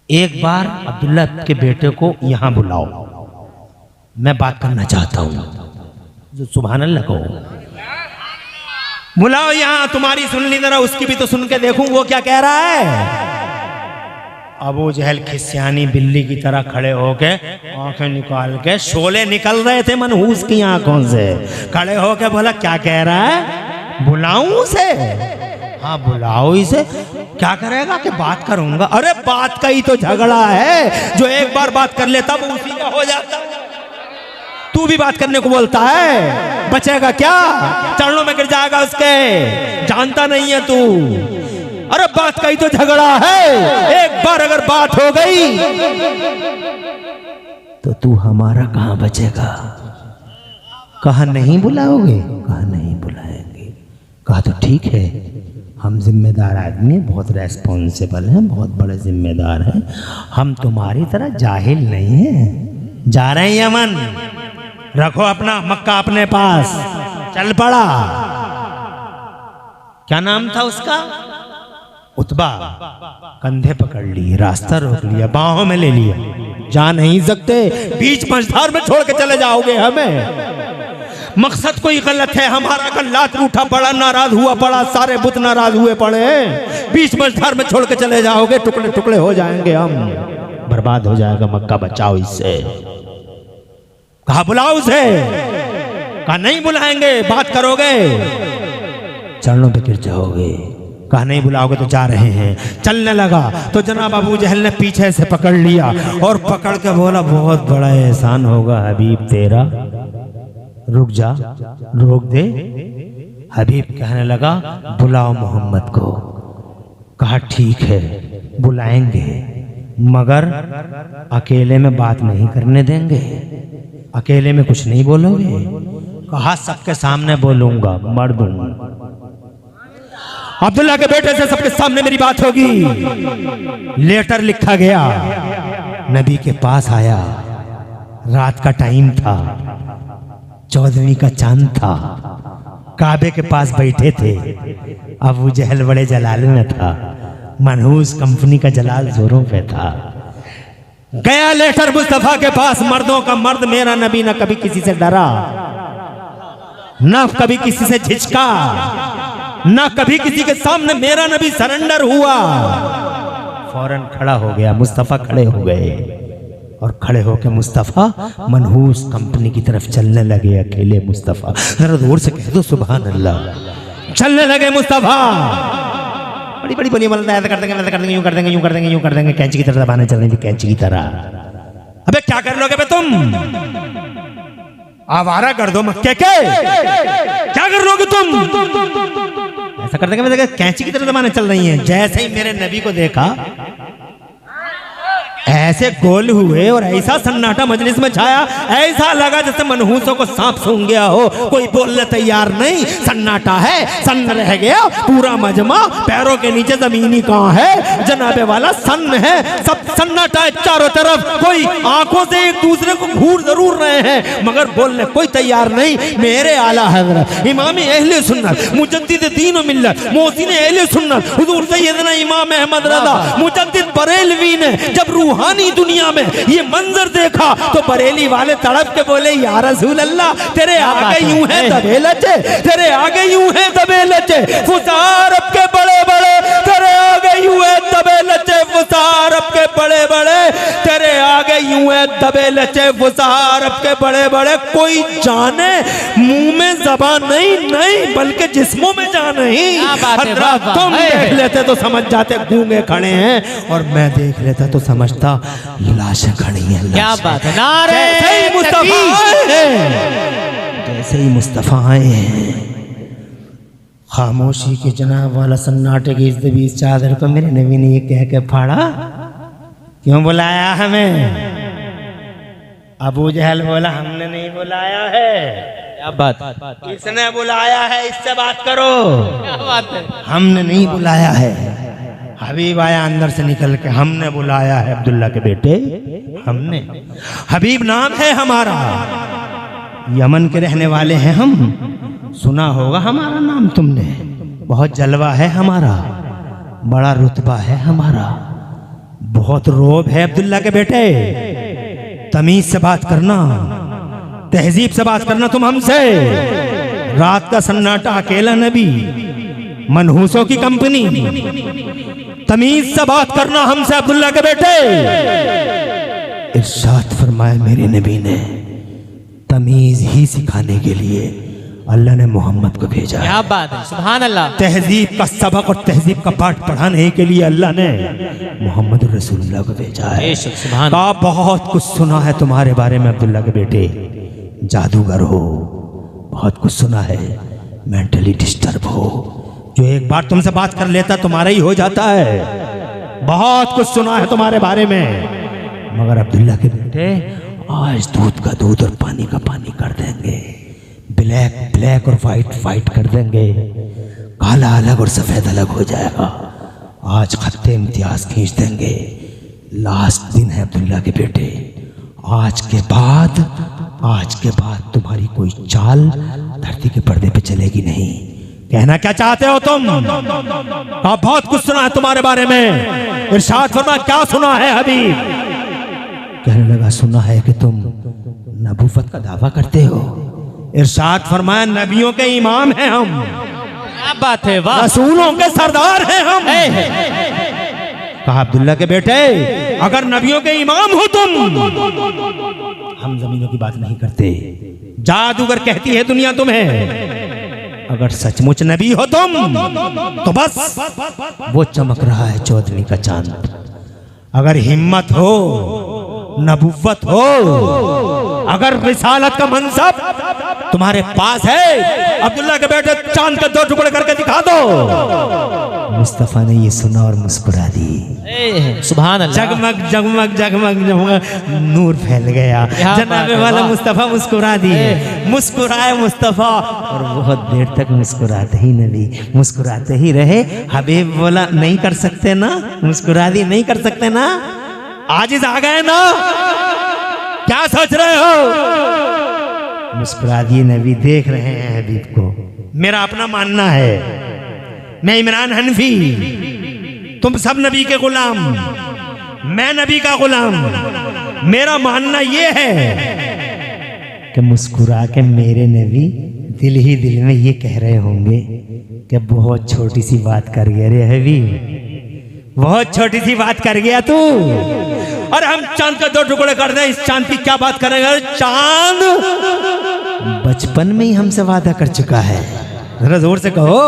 एक बार अब्दुल्ला के बेटे को यहां बुलाओ, मैं बात करना चाहता हूं। सुभान अल्लाह को बुलाओ यहां, तुम्हारी सुन ली जरा, उसकी भी तो सुन के देखूं वो क्या कह रहा है। अबू जहल खिस्यानी बिल्ली की तरह खड़े होके आंखें निकाल के, शोले निकल रहे थे मनहूस की आंखों से, खड़े होके बोला क्या कह रहा है? बुलाऊं उसे? हाँ बुलाओ इसे। क्या करेगा? कि बात करूंगा। अरे बात का ही तो झगड़ा है, जो एक बार बात कर लेता वो उसी का हो जाता। तू भी बात करने को बोलता है, बचेगा क्या? चरणों में गिर जाएगा उसके, जानता नहीं है तू। अरे बात का ही तो झगड़ा है, एक बार अगर बात हो गई तो तू हमारा कहां बचेगा? कहा नहीं बुलाओगे? कहा नहीं बुलाएंगे। कहा तो ठीक है, हम जिम्मेदार आदमी हैं, बहुत रेस्पॉन्सिबल हैं, बहुत बड़े जिम्मेदार हैं, हम तुम्हारी तरह जाहिल नहीं हैं। जा रहे हैं यमन, रखो अपना मक्का अपने पास। चल पड़ा। क्या नाम था उसका? उतबा। कंधे पकड़ लिए, रास्ता रोक लिया, बाहों में ले लिया। जा नहीं सकते, बीच मझधार में छोड़ के चले जाओगे हमें। मकसद कोई गलत है, हमारा गल्लात रूठा पड़ा, नाराज हुआ पड़ा, सारे बुत नाराज हुए पड़े हैं। बीच मझधार में छोड़ के चले जाओगे, टुकड़े टुकड़े हो जाएंगे हम, बर्बाद हो जाएगा मक्का। बचाओ इससे। कहा बुलाओ उसे। कहा नहीं बुलाएंगे, बात करोगे चरणों पे गिर जाओगे। कहा नहीं बुलाओगे तो जा रहे हैं। चलने लगा तो जनाब अबू जहल ने पीछे से पकड़ लिया और पकड़ के बोला बहुत बड़ा एहसान होगा हबीब तेरा, रुक जा, रोक दे। हबीब कहने लगा बुलाओ मोहम्मद को। कहा ठीक है बुलाएंगे, मगर अकेले में बात नहीं करने देंगे, अकेले में कुछ नहीं बोलोगे। कहा सबके सामने बोलूंगा, मर्द हूं। अब्दुल्ला के बेटे से सबके सामने मेरी बात होगी। लेटर लिखा गया, नबी के पास आया, रात का टाइम था, 14वीं का चांद था, काबे के पास बैठे थे। अबू जहल बड़े जलाल में था, मनहूस कंपनी का जलाल जोरों पे था। गया लेटर मुस्तफा के पास, मर्दों का मर्द मेरा नबी ना कभी किसी से डरा, ना कभी किसी से झिझका, ना कभी किसी के सामने मेरा नबी सरेंडर हुआ। फौरन खड़ा हो गया, मुस्तफा खड़े हो गए और खड़े होकर मुस्तफा मनहूस कंपनी की तरफ चलने लगे। अकेले मुस्तफा, जरा जोर से कह दो सुभान अल्लाह। चलने लगे मुस्तफा, बड़ी बड़ी बोली बोलता है, ऐसा कर देंगे, वैसा कर देंगे, यूं कर देंगे, यूं कर देंगे, यूं कर देंगे, कैंची की तरह दबाने चल रही थी, कैंची की तरह। अबे क्या कर लोगे बे तुम, आवारा कर दो मक्के के, क्या कर लोगे तुम, ऐसा कर देंगे, वैसा कैंची की तरह दबाने चल रही हैं। जैसे ही मेरे नबी को देखा ऐसे गोल हुए और ऐसा सन्नाटा मजलिस में छाया, ऐसा लगा जैसे मनहूसों को सांप सूंघ गया हो। कोई बोलने तैयार नहीं, सन्नाटा है, सन्न रह गया पूरा मजमा, पैरों के नीचे जमीनी कहाँ है, जनाबे वाला सन्न है, सब सन्नाटा है चारों तरफ। कोई आंखों से एक दूसरे को घूर जरूर रहे हैं मगर बोलने कोई तैयार नहीं। मेरे आला हज़रत इमाम अहले सुन्नत मुजद्दिद दीन व मिल्लत मोहसिन अहले सुन्नत हुजूर सैयदना इमाम अहमद रज़ा मुजद्दिद बरेलवी ने जब रूहानी दुनिया में ये मंजर देखा तो बरेली वाले तड़प के बोले या रसूल अल्लाह, तेरे आगे यूं है दबे लचे, तेरे आगे यूं है दबे लचे, फुसार के बड़े बड़े, तेरे आगे यूं है दबे लचे, फुसार के बड़े बड़े, तेरे आगे यूं है दबे लचे, फुसार के बड़े बड़े। कोई जाने मुंह में जबान नहीं, नहीं बल्कि जिस्मों में जान नहीं। तुम देख लेते तो समझ जाते गूंगे खड़े हैं, और मैं देख लेता तो समझता लाशें खड़ी हैं। क्या बात है, नारे जैसे ही मुस्तफा आए हैं, खामोशी के जनाब वाला सन्नाटे की इस चादर को मेरे नबी ने ये कह के फाड़ा, क्यों बुलाया हमें? अबू जहल बोला हमने नहीं बुलाया है। क्या बात, किसने बुलाया है, इससे बात करो। क्या बात है, हमने नहीं बुलाया है। हबीब आया अंदर से निकल के, हमने बुलाया है अब्दुल्ला के बेटे, हमने। हबीब नाम है हमारा, यमन के रहने वाले हैं हम, सुना होगा हमारा नाम तुमने। बहुत जलवा है हमारा, बड़ा रुतबा है हमारा, बहुत रोब है अब्दुल्ला के बेटे। तमीज से बात करना, तहजीब से बात करना तुम हमसे। रात का सन्नाटा, अकेला नबी, मनहूसों की कंपनी, तमीज से बात करना हमसे अब्दुल्ला के बेटे। इरशाद फरमाया मेरे नबी ने, तमीज ही सिखाने के लिए अल्लाह ने मोहम्मद को भेजा। क्या बात है, सुभान अल्लाह। तहजीब का सबक और तहजीब का पाठ पढ़ाने के लिए अल्लाह ने मोहम्मद रसूलुल्लाह को भेजा है। सुभान का बहुत कुछ सुना है तुम्हारे बारे में अब्दुल्ला के बेटे, जादूगर हो, बहुत कुछ सुना है, मेंटली डिस्टर्ब हो, जो एक बार तुमसे बात कर लेता तुम्हारा ही हो जाता है। बहुत कुछ सुना है तुम्हारे बारे में, मगर अब्दुल्ला के बेटे आज दूध का दूध और पानी का पानी कर देंगे, ब्लैक ब्लैक और वाइट वाइट कर देंगे, काला अलग और सफेद अलग हो जाएगा। आज खत्ते इम्तियाज खींच देंगे। लास्ट दिन है अब्दुल्ला के बेटे, आज के बाद तुम्हारी कोई चाल धरती के पर्दे पे चलेगी नहीं। कहना क्या चाहते हो तुम? बहुत कुछ सुना है तुम्हारे बारे में। इरशाद फरमा क्या सुना है हबीब? कहने लगा सुना है कि तुम नबूवत का दावा करते हो। इरशाद फरमाया नबियों के इमाम हैं हम। क्या बात है, वाह। रसूलों के सरदार हैं हम। कहा अब्दुल्ला के बेटे अगर नबियों के इमाम हो तुम, हम जमीनों की बात नहीं करते, जादूगर कहती है दुनिया तुम्हें, अगर सचमुच नबी हो तुम तो बस वो चमक रहा है चौधरी का चांद। अगर हिम्मत हो, नबुव्वत हो, अगर रिसालत का मनसब तुम्हारे पास है, अब्दुल्ला के बेटे चांद के 2 टुकड़े करके दिखा दो। मुस्तफा ने ये सुना और मुस्कुरा दी। सुभान अल्लाह। जगमग जगमग जगमग जगमग नूर फैल गया। जनाबे वाला मुस्तफा मुस्कुरा दिए। मुस्कुराए मुस्तफा और बहुत देर तक मुस्कुराते ही नबी मुस्कुराते ही रहे। हबीब बोला नहीं कर सकते ना, मुस्कुरा दी नहीं कर सकते ना, आजिज आ गए ना, क्या सोच रहे हो? मुस्कुरा दिए नबी। देख रहे हैं हबीब को। मेरा अपना मानना है, मैं इमरान हनफी, तुम सब नबी के गुलाम, मैं नबी का गुलाम। मेरा मानना ये है कि मुस्कुरा के मेरे नबी दिल ही दिल में ये कह रहे होंगे कि बहुत छोटी सी बात कर गया रे हबीब, बहुत छोटी सी बात कर गया तू। और हम चांद का 2 टुकड़े कर दें, इस चांद की क्या बात करेंगे? चांद बचपन में ही हमसे वादा कर चुका है। जरा जोर से कहो,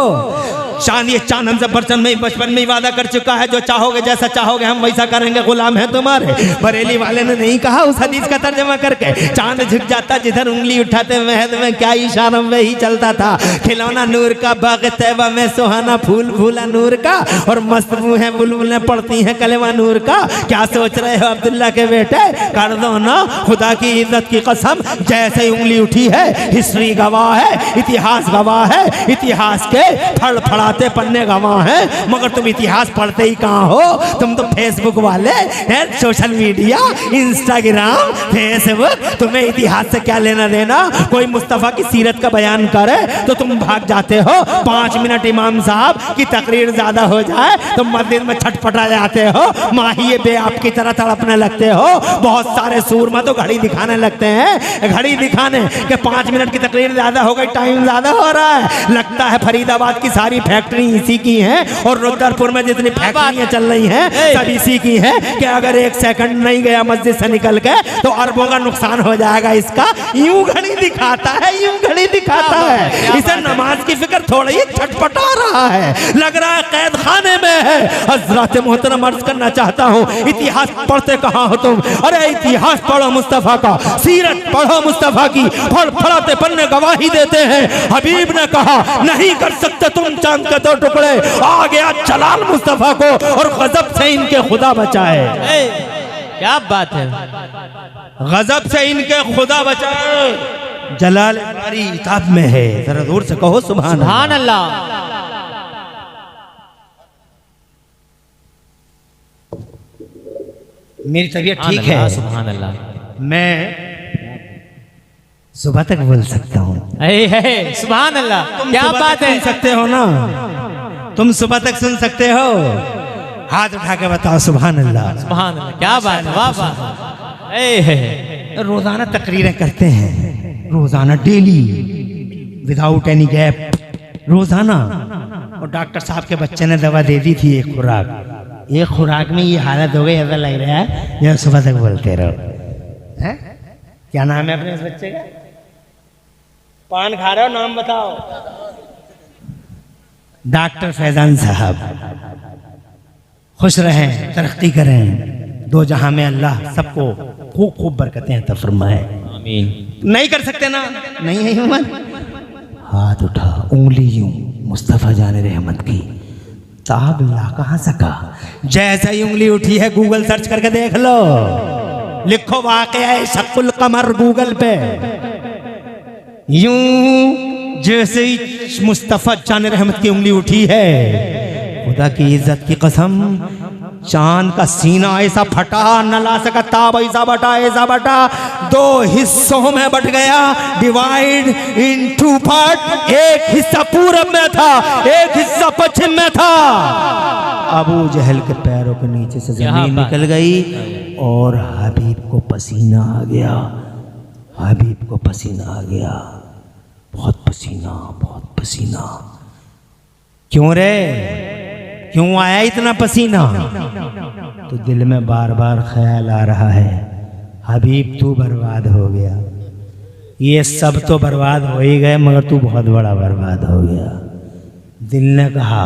चांद, ये चांद हमसे बचपन में ही वादा कर चुका है, जो चाहोगे जैसा चाहोगे हम वैसा करेंगे, गुलाम है तुम्हारे। बरेली वाले ने नहीं कहा उस हदीस का तर्जमा करके, चांद झुक जाता जिधर उंगली उठाते महद में क्या इशारा में ही चलता था। खिलौना नूर का बाग तैबा में सुहाना फूल फूला नूर का, और मस्त मुँह है बुलबुलें पड़ती हैं कलेमा नूर का। क्या सोच रहे हो अब्दुल्ला के बेटे? कर दो ना खुदा की इज्जत की कसम, जैसे ही उंगली उठी है हिस्ट्री गवाह है, इतिहास गवाह है, इतिहास के फड़ आते पन्ने गवाह हैं, मगर तुम इतिहास पढ़ते ही कहाँ हो? तुम तो फेसबुक वाले हैं, सोशल मीडिया, इंस्टाग्राम, फेसबुक, तुम्हें इतिहास से क्या लेना देना? कोई मुस्तफ़ा की सीरत का बयान करे तो तुम भाग जाते हो। 5 मिनट इमाम साहब की तकरीर ज्यादा हो जाए तो मस्जिद में छटपटा जाते हो, माहिए बे आपकी तरह तड़पने लगते हो। बहुत सारे सूरमा तो घड़ी दिखाने लगते हैं, घड़ी दिखाने के 5 मिनट की तकरीर ज्यादा हो गई, टाइम ज्यादा हो रहा है। लगता है फरीदाबाद की सारी फैक्ट्री इसी की है और रुद्रपुर में जितनी फैक्ट्रियां चल रही हैं सब इसी की है कि अगर 1 सेकंड नहीं गया मस्जिद से निकल के तो अरबों का नुकसान हो जाएगा इसका। यूं घड़ी दिखाता है, यूं घड़ी दिखाता है। इसे नमाज की फिक्र थोड़ी ही छटपटा रहा है, लग रहा है कैद खाने में है। हजरत मोहतरम अर्ज करना चाहता हूँ, इतिहास पढ़ते कहाँ हो तुम? अरे इतिहास पढ़ो मुस्तफा का, सीरत पढ़ो मुस्तफा की, फड़फड़ाते पन्ने गवाही देते हैं। हबीब ने कहा नहीं कर सकते तुम चांद के 2 टुकड़े। आ गया जलाल मुस्तफा को और गजब से इनके खुदा बचाए। क्या बात है? गजब से इनके खुदा बचाए। जलाल हमारी किताब में है, जरा जोर से कहो सुभान अल्लाह। मेरी तबीयत ठीक है, सुभान अल्लाह। मैं सुबह तक बोल सकता हूँ। सुभान अल्लाह। क्या बात है? सुन सकते हो ना तुम, सुबह तक सुन सकते हो? हाथ उठा के बताओ सुभान अल्लाह। सुभान अल्लाह। क्या बात है? वाह वाह। रोजाना तकरीरें करते हैं, रोजाना, डेली, विदाउट एनी गैप, रोजाना। और डॉक्टर साहब के बच्चे ने दवा दे दी थी, एक खुराक में ये हालत हो गई, ऐसा लग रहा है ये सुबह तक बोलते रहो। है क्या नाम है अपने इस बच्चे का? पान खा रहे हो? नाम बताओ। डॉक्टर फैजान साहब। खुश रहें, तरक्की करें, 2 जहां में अल्लाह सबको खूब खूब बरकतें अता फरमाए। आमीन। नहीं कर सकते ना? नहीं है हिम्मत? हाथ उठा, उंगली यूं मुस्तफा जाने रहमत की, साहब ला कहां सका। जैसे ही उंगली उठी है गूगल सर्च करके देख लो, लिखो वाक़या शक्कुल कमर गूगल पे। यूं जैसे ही मुस्तफा जाने रहमत की उंगली उठी है, खुदा की इज्जत की कसम, चांद का सीना ऐसा फटा, न ला सका ताब, ऐसा बटा 2 हिस्सों में बट गया, डिवाइड इन 2 पार्ट। एक हिस्सा पूरब में था, एक हिस्सा पश्चिम में था। अबू जहल के पैरों के नीचे से जमीन निकल गई और हबीब को पसीना आ गया, हबीब को पसीना आ गया, बहुत पसीना, बहुत पसीना। क्यों रे, क्यों आया इतना पसीना? तो दिल में बार बार ख्याल आ रहा है, हबीब तू बर्बाद हो गया, ये सब तो बर्बाद हो ही गए मगर तू बहुत बड़ा बर्बाद हो गया। दिल ने कहा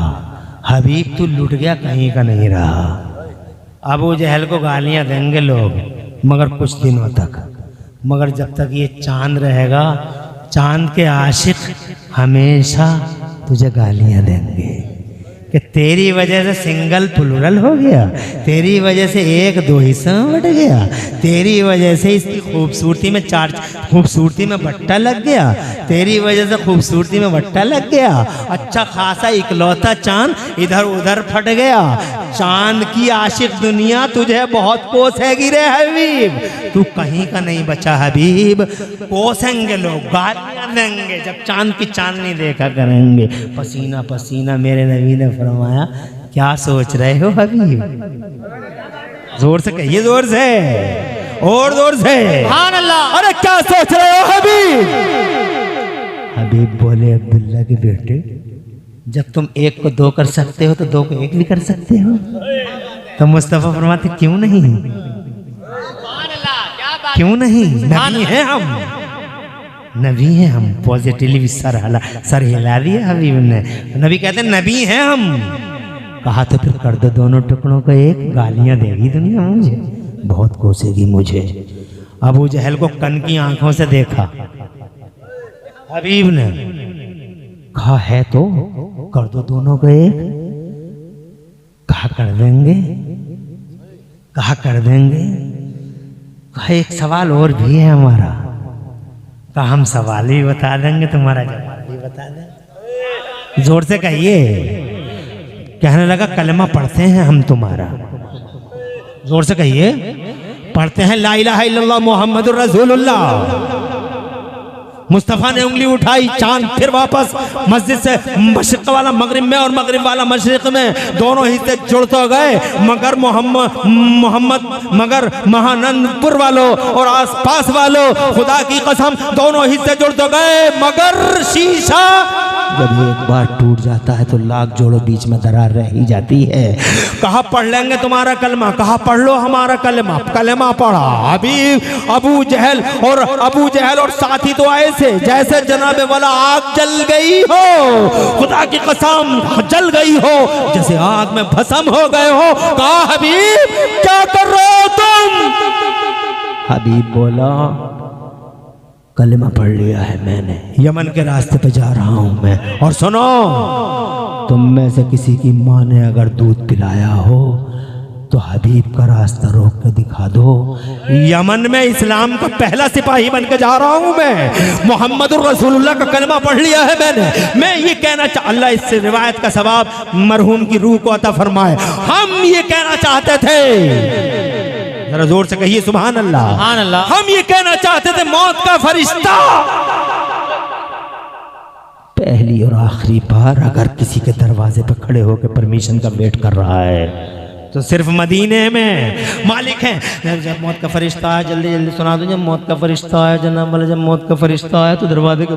हबीब तू लुट गया, कहीं का नहीं रहा। अबू जहल को गालियां देंगे लोग मगर कुछ दिनों तक, मगर जब तक ये चांद रहेगा चांद के आशिक हमेशा तुझे गालियां देंगे कि तेरी वजह से सिंगल प्लूरल हो गया, तेरी वजह से एक दो हिस्सा में बट गया, तेरी वजह से इसकी खूबसूरती में खूबसूरती में बट्टा लग गया, तेरी वजह से खूबसूरती में बट्टा लग गया। अच्छा खासा इकलौता चांद इधर उधर फट गया। चांद की आशिक दुनिया तुझे बहुत कोसेगी रे हबीब, तू कहीं का नहीं बचा हबीब। कोसेंगे लोग, गालियां देंगे जब चांद की चांदनी देखा करेंगे। पसीना पसीना मेरे नबी ने फरमाया क्या सोच रहे हो हबीब? जोर से कहिए, जोर से और जोर से, सुभान अल्लाह। अरे क्या सोच रहे हो हबीब? हबीब बोले अब्दुल्ला के बेटे जब तुम एक को दो कर सकते हो तो दो को एक भी कर सकते हो। तो मुस्तफा फरमाते क्यों नहीं, क्यों नहीं, नबी हैं हम, नबी हैं हम। पॉजिटिवली सर हिला दिया हबीब ने। नबी कहते हैं नबी हैं हम। कहा तो फिर कर दो दोनों टुकड़ों को एक, गालियां देगी दुनिया मुझे, बहुत कोसेगी मुझे। अबू जहल को कन की आंखों से देखा हबीब ने, कहा है तो कर दो दोनों को एक। कहा कर देंगे, कहा कर देंगे। कहा एक सवाल और भी है हमारा। कहा हम सवाल भी बता देंगे, तुम्हारा जवाब भी बता देंगे। जोर से कहिए। कहने लगा कलमा पढ़ते हैं हम तुम्हारा। जोर से कहिए, पढ़ते हैं ला इलाहा इल्लल्लाह मुहम्मदुर रसूलुल्लाह। मुस्तफ़ा ने उंगली उठाई, चांद फिर वापस मस्जिद से मशरिक वाला मगरिब में और मगरिब वाला मशरिक में, दोनों हिस्से जुड़ते गए। मगर मगर महानंदपुर वालों और आसपास वालों, खुदा की कसम दोनों हिस्से जुड़ते गए। मगर शीशा जब एक बार टूट जाता है तो लाख जोड़ों बीच में दरार रह ही जाती है। कहा पढ़ लेंगे तुम्हारा कलमा, कहा पढ़ लो हमारा कलमा। कलमा पढ़ा। अभी अबू जहल और साथी तो ऐसे जैसे जनाबे वाला आग जल गई हो, खुदा की कसम जल गई हो, जैसे आग में भस्म हो गए हो। कहा हबीब क्या कर रहे हो तुम? हबीब बोला कलमा पढ़ लिया है मैंने, यमन के रास्ते पे जा रहा हूं मैं। और सुनो, तुम में से किसी की मां ने अगर दूध पिलाया हो तो हबीब का रास्ता रोक के दिखा दो। यमन में इस्लाम का पहला सिपाही बन के जा रहा हूं मैं। मोहम्मदुर रसूलुल्लाह का कलमा पढ़ लिया है मैंने। मैं ये कहना अल्लाह इस रिवायत का सवाब मरहूम की रूह को अता फरमाए। हम ये कहना चाहते थे, जरा जोर से कहिए सुभान अल्लाह, सुभान अल्लाह। हम ये कहना चाहते थे मौत का फरिश्ता पहली और आखिरी बार अगर किसी के दरवाजे पर खड़े होकर परमिशन का वेट कर रहा है तो सिर्फ मदीने में मालिक है। जब मौत का फरिश्ता आया, जल्दी जल्दी सुना दो, जब मौत का फरिश्ता आया जनाब वाला, जब मौत का फरिश्ता आया तो दरवाजे के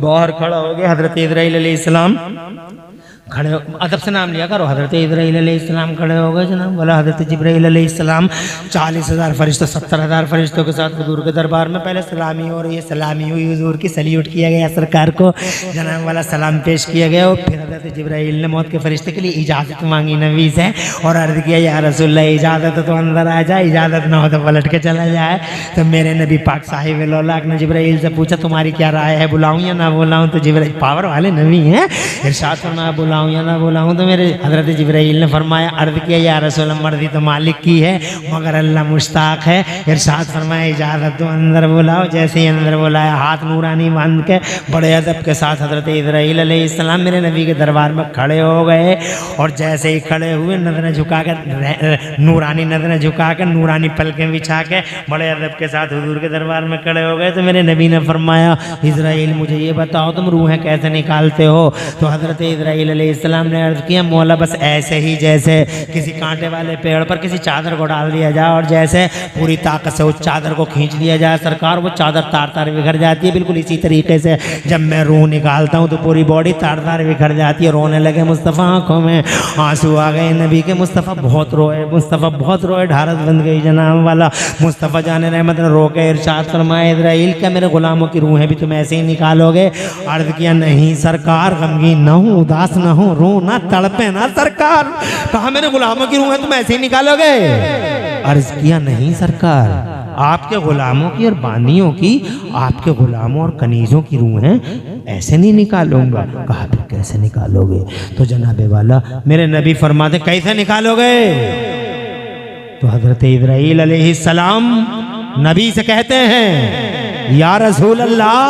बाहर खड़ा हो गया हजरत इस्राईल अलैहिस्सलाम। खड़े अदब से नाम लिया करो। हजरत इस्राईल अलैहिस्सलाम खड़े हो गए जनाब वाला। हजरत जिब्राईल अलैहिस्सलाम 40,000 फरिश्तों 70,000 फरिश्तों के साथ हुजूर के दरबार में पहले सलामी हो रही है। सलामी हुई हुजूर की, सल्यूट किया गया सरकार को, जनाब वाला सलाम पेश किया गया। और फिर हजरत जिब्राईल ने मौत के फरिश्ते के लिए इजाज़त मांगी नबी से और अर्ज़ किया या रसूलल्लाह इजाज़त तो अंदर आ जाए, इजाज़त ना हो तो पलट के चला जाए। तो मेरे नबी पाक साहिब लौलाक ने जिब्राईल से पूछा तुम्हारी क्या राय है, बुलाऊँ या ना बुलाऊँ? तो जिब्राईल पावर वाले नबी हैं, इरशाद फरमाया बुलाऊँ या ना बुलाऊँ? तो मेरे हजरत जिब्राईल ने फरमाया अर्ज़ किया या रसूल मर्ज़ी तो मालिक की है मगर अल्लाह मुश्ताक है। इरशाद फरमाया इजाज़त तो अंदर बुलाओ। जैसे ही अंदर बुलाया हाथ नूरानी बांध के बड़े अदब के साथ हजरत इस्राईल अलैहिस्सलाम मेरे नबी के दरबार में खड़े हो गए। और जैसे ही खड़े हुए नज़रें झुका कर, नूरानी नज़रें झुका कर, नूरानी पलकें बिछा के बड़े अदब के साथ हुजूर के दरबार में खड़े हो गए। तो मेरे नबी ने फरमाया इस्राईल मुझे ये बताओ तुम रूहें कैसे निकालते हो? तो हजरत इस्राईल अलैहिस्सलाम ने अर्ज किया, मौला बस ऐसे ही जैसे किसी कांटे वाले पेड़ पर किसी चादर को डाल दिया जाए और जैसे पूरी ताकत से उस चादर को खींच लिया जाए सरकार, वो चादर तार तार बिखर जाती है। बिल्कुल इसी तरीके से जब मैं रूह निकालता हूँ तो पूरी बॉडी तार तार बिखर जाती है। रोने लगे मुस्तफ़ा, आंखों में आंसू आ गए नबी के। मुस्तफ़ा बहुत रोए, मुस्तफ़ा बहुत रोए, ढारस बन गई जनाब वाला। मुस्तफ़ा जाने रहमत ने रो के इरशाद फरमाया, इज़राइल क्या मेरे गुलामों की रूहें भी तुम ऐसे ही निकालोगे? अर्ज किया, नहीं सरकार, गमगीन ना हो, उदास ना हो, रो ना, तड़पे ना सरकार। कहा मेरे गुलामों की रूहें तुम ऐसे ही निकालोगे? अर्ज किया, नहीं सरकार, आपके गुलामों की और बानियों की, आपके गुलामों और कनीज़ों की रूहें ऐसे नहीं निकालूंगा। कहा फिर कैसे निकालोगे? तो जनाबे वाला मेरे नबी फरमाते, कैसे निकालोगे? तो हजरत इब्राहीम अलैहिस्सलाम नबी से कहते हैं, या रसूल अल्लाह,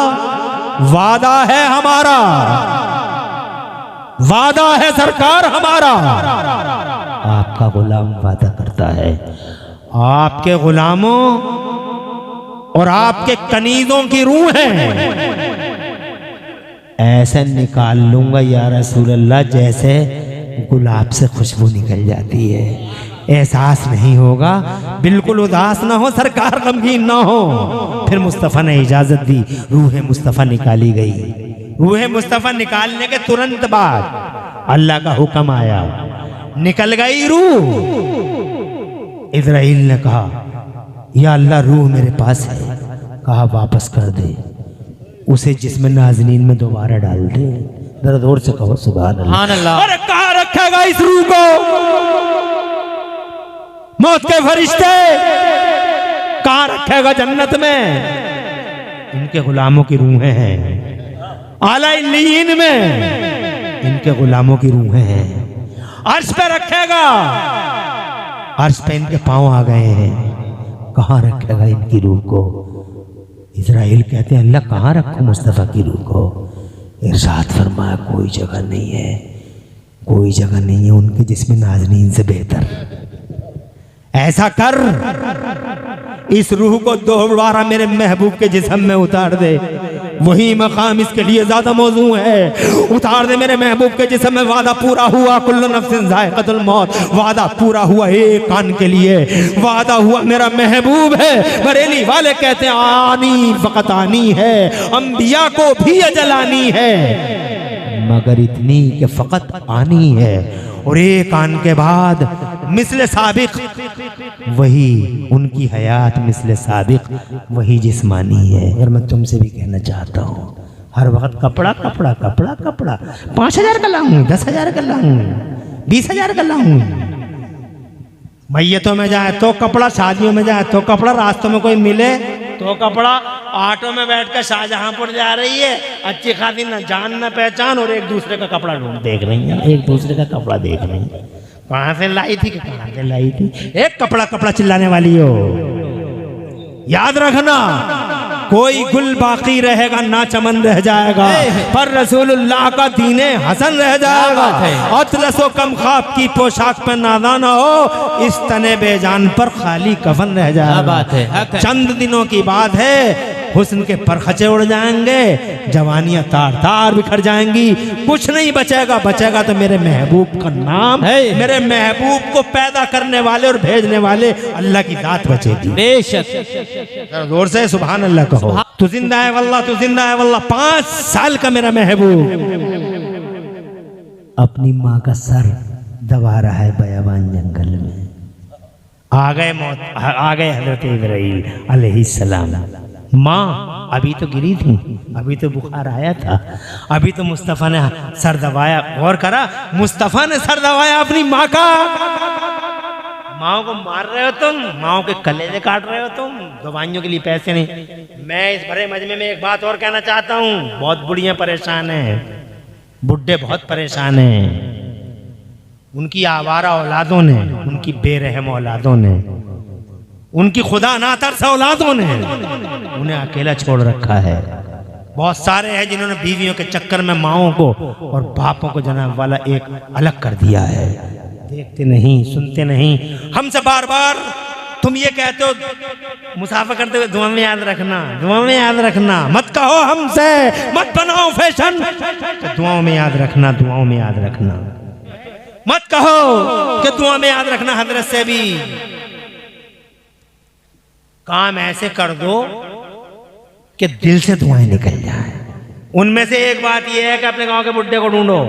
वादा है हमारा, वादा है सरकार हमारा। आपका गुलाम वादा करता है, आपके गुलामों और आपके कनीज़ों की रूह है ऐसे निकाल लूंगा या रसूल अल्लाह जैसे गुलाब से खुशबू निकल जाती है। एहसास नहीं होगा, बिल्कुल उदास ना हो सरकार, गमगीन ना हो। फिर मुस्तफ़ा ने इजाज़त दी, रूह मुस्तफ़ा निकाली गई। रूह मुस्तफ़ा निकालने के तुरंत बाद अल्लाह का हुक्म आया, निकल गई रूह। इज़राइल ने कहा, या अल्लाह रूह मेरे पास है। कहा वापस कर दे, उसे जिस्म नाज़नीन में दोबारा डाल दे। जरा जोर से कहो सुभान अल्लाह। अरे कहाँ रखेगा इस रूह को? मौत के फरिश्ते कहाँ रखेगा? जन्नत में। इनके गुलामों की रूहें हैं आला इल्लीयीन में, इनके गुलामों की रूहें हैं। अर्श पे रखेगा, अर्श पे इनके पांव आ गए हैं। कहाँ रखेगा इनकी रूह को? इज़राइल कहते हैं, अल्लाह कहाँ रखूं मुस्तफ़ा की रूह को? इरशाद फरमाया, कोई जगह नहीं है, कोई जगह नहीं है उनके जिस्म नाज़नीन से बेहतर। ऐसा कर, इस रूह को दोबारा मेरे महबूब के जिस्म में उतार दे, वही मकाम इसके लिए ज्यादा मौजू है। उतार दे मेरे महबूब के जिस्म में। वादा पूरा हुआ, कुल्लु नफ्सिन ज़ाइक़तुल मौत, वादा पूरा हुआ एक कान के लिए, वादा हुआ मेरा महबूब है। बरेली वाले कहते हैं आनी फ़कत आनी है, अंबिया को भी अजल आनी है, मगर इतनी कि फ़कत आनी है। और एक आन के बाद मिस्ल साबिक, वही उनकी हयात मिस्ल साबिक, वही जिस्मानी है। अगर मैं तुमसे भी कहना चाहता हूँ, हर वक्त कपड़ा कपड़ा कपड़ा कपड़ा, 5,000 का लाऊं, 10,000 का लाऊं, 20,000 का लाऊं। मैयतों में जाए तो कपड़ा, शादियों में जाए तो कपड़ा, रास्तों में कोई मिले तो कपड़ा, ऑटो में बैठकर शाहजहांपुर जा रही है, अच्छी खासी न जान न पहचान, और एक दूसरे का कपड़ा ढूंढ देख रही है, एक दूसरे का कपड़ा देख रही है। कहाँ से लाई थी, कहाँ से लाई थी? एक कपड़ा कपड़ा चिल्लाने वाली हो। याद रखना, कोई गुल बाकी रहेगा ना चमन रह जाएगा, पर रसूलुल्लाह का दीने हसन रह जाएगा। अतलसो कम खाब की पोशाक पर नादाना हो, इस तने बेजान पर खाली कफन रह जाएगा। चंद दिनों की बात है, हुस्न के परखचे उड़ जाएंगे, जवानियां तार तार बिखर जाएंगी, कुछ नहीं बचेगा। बचेगा तो मेरे महबूब का नाम है, मेरे महबूब को पैदा करने वाले और भेजने वाले अल्लाह की जात बचेगी। बेशक, जोर से सुभान अल्लाह कहो। तू जिंदा है वल्लाह, तू जिंदा है वल्लाह। 5 साल का मेरा महबूब अपनी माँ का सर दबा रहा है बयाबान जंगल में। आ गए मौत, आ गए हजरत इब्राहीम अलैहिस्सलाम। माँ अभी तो गिरी थी, अभी तो बुखार आया था, अभी तो मुस्तफ़ा ने सर दबाया। गौर करा, मुस्तफ़ा ने सर दबाया अपनी माँ का। माँ को मार रहे हो तुम, माँ के कलेजे काट रहे हो तुम, दवाइयों के लिए पैसे नहीं। मैं इस भरे मजमे में एक बात और कहना चाहता हूँ, बहुत बुढ़ियाँ परेशान हैं, बुढ़े बहुत परेशान हैं। उनकी आवारा औलादों ने, उनकी बेरहम औलादों ने, उनकी खुदा ना तरस औलादों ने उन्हें अकेला छोड़ रखा है। बहुत सारे हैं जिन्होंने बीवियों के चक्कर में माओं को और बापों को जनाब वाला एक अलग कर दिया है। देखते नहीं, सुनते नहीं। हमसे बार बार तुम ये कहते हो मुसाफा करते हुए दुआ में याद रखना, दुआ में याद रखना, मत कहो हमसे, मत बनाओ फैशन, तो दुआओं में याद रखना, दुआओं में याद रखना। मत कहो कि दुआ में याद रखना हजरत से भी। काम ऐसे कर दो कि दिल से दुआएं निकल जाए। उनमें से एक बात यह है कि अपने गांव के बुढ़े को ढूंढो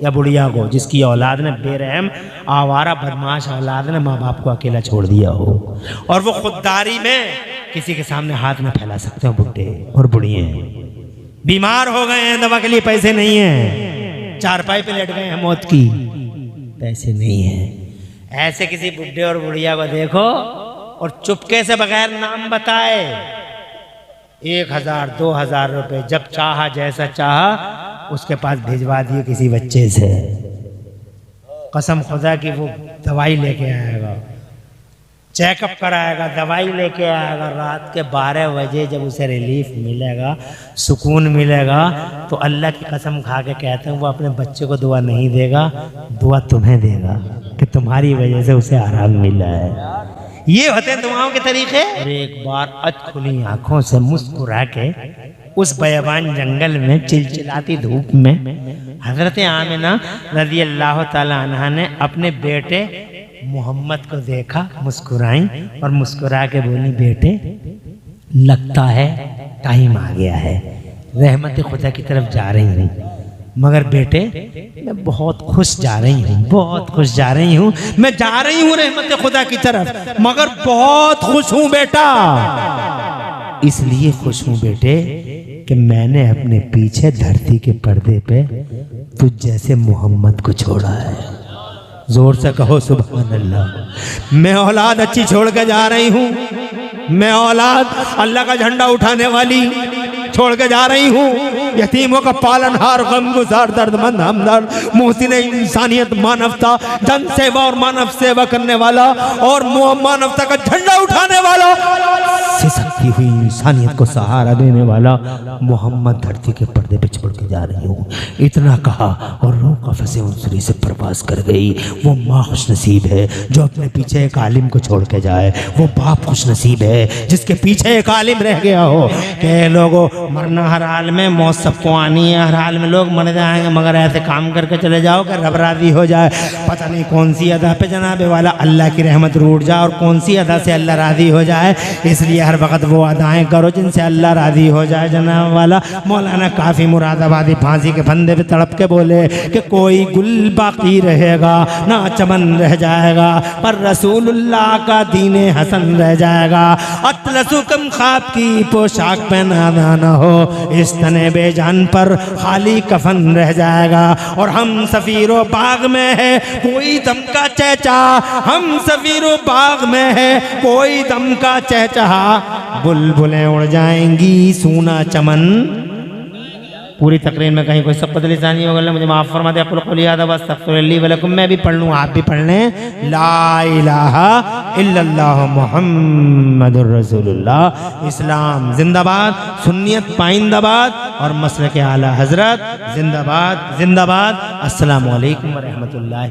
या बुढ़िया को जिसकी औलाद ने बेरहम आवारा बदमाश औलाद ने माँ बाप को अकेला छोड़ दिया हो, और वो खुददारी में किसी के सामने हाथ में फैला सकते हो। बुढ़े और बुढ़िए बीमार हो गए हैं, दवा के लिए पैसे नहीं है, चारपाई पे लेट गए हैं, मौत की पैसे नहीं है। ऐसे किसी बुढ़े और बुढ़िया को देखो और चुपके से बगैर नाम बताए 1000 2000 रुपए जब चाहा जैसा चाहा उसके पास भिजवा दिए किसी बच्चे से। कसम खुदा की वो दवाई लेके आएगा, चेकअप कराएगा, दवाई लेके आएगा। रात के 12 बजे जब उसे रिलीफ मिलेगा, सुकून मिलेगा, तो अल्लाह की कसम खा के कहते हैं वो अपने बच्चे को दुआ नहीं देगा, दुआ तुम्हें देगा कि तुम्हारी वजह से उसे आराम मिला है। ये होते हैं दुआओं के तरीके। और एक बार अधखुली आंखों से मुस्कुरा के उस बयाबान जंगल में चिलचिलाती धूप में हजरत आमिना रज़ी अल्लाह ताला अन्हा ने अपने बेटे मोहम्मद को देखा, मुस्कुराई और मुस्कुरा के बोली, बेटे लगता है टाइम आ गया है, रहमत खुदा की तरफ जा रही हूँ। मगर बेटे मैं बहुत खुश जा रही हूँ, बहुत खुश जा रही हूँ, मैं जा रही हूँ रहमत खुदा की तरफ, मगर बहुत खुश हूँ बेटा। इसलिए खुश हूँ बेटे कि मैंने अपने पीछे धरती के पर्दे पे तुझ जैसे मोहम्मद को छोड़ा है। जोर से कहो सुभान अल्लाह। मैं औलाद अच्छी छोड़ के जा रही हूँ, मैं औलाद अल्लाह का झंडा उठाने वाली छोड़ के जा रही हूँ, यतीमों का पालनहार, गमगुजार, दर्दमंद, हमदर्द, मोहसिन इंसानियत, मानवता, जन सेवा और मानव सेवा करने वाला और मानवता का झंडा उठाने वाला, सिसकती हुई इंसानियत को सहारा देने वाला मोहम्मद धरती के पर्दे पे छोड़ के जा रही हूँ। इतना कहा और रूह कफ़से उनसरी से प्रवास कर गई। वो माँ खुश नसीब है जो अपने पीछे एक आलिम को छोड़ के जाए, वो बाप खुश नसीब है जिसके पीछे एक आलिम रह गया हो। कि लोगों मरना हर हाल में, मौत सबको आनी है, हर हाल में लोग मर जाएंगे, मगर ऐसे काम करके चले जाओ कि रब राज़ी हो जाए। पता नहीं कौन सी अदा पे जनाबे वाला अल्लाह की रहमत रूठ जाए और कौन सी अदा से अल्लाह राज़ी हो जाए। इसलिए हर वक्त वो अदाएँ करो जिनसे अल्लाह राज़ी हो जाए जनाब वाला। मौलाना काफ़ी मुरादाबादी फांसी के फंदे पे तड़प के बोले कि कोई गुल बाकी रहेगा ना चमन रह जाएगा, पर रसूलुल्लाह का दीने हसन रह जाएगा। अतलसुकम ख्वाब की पोशाक पहना ना हो, इस तने बेजान पर खाली कफन रह जाएगा। और हम सफीरो बाग में है कोई दम का चहचहा, हम सफीरो बाग में है कोई दम का चहचहा, बुलबुलें उड़ जाएंगी सूना चमन। पूरी तकरीर में कहीं कोई सबकत लिसानी हो गया, मुझे माफ़ फरमा दे। अक़ुल याद बस तग़फ़िरुल्ली वलकुम, मैं भी पढ़ लूँ आप भी पढ़ लें। ला इलाहा इल्लल्लाह मुहम्मदुर रसूलुल्लाह। इस्लाम जिंदाबाद, सुन्नियत पाइंदाबाद और मसलक आला हज़रत जिंदाबाद जिंदाबाद। अस्सलामु अलैकुम व रहमतुल्लाहि।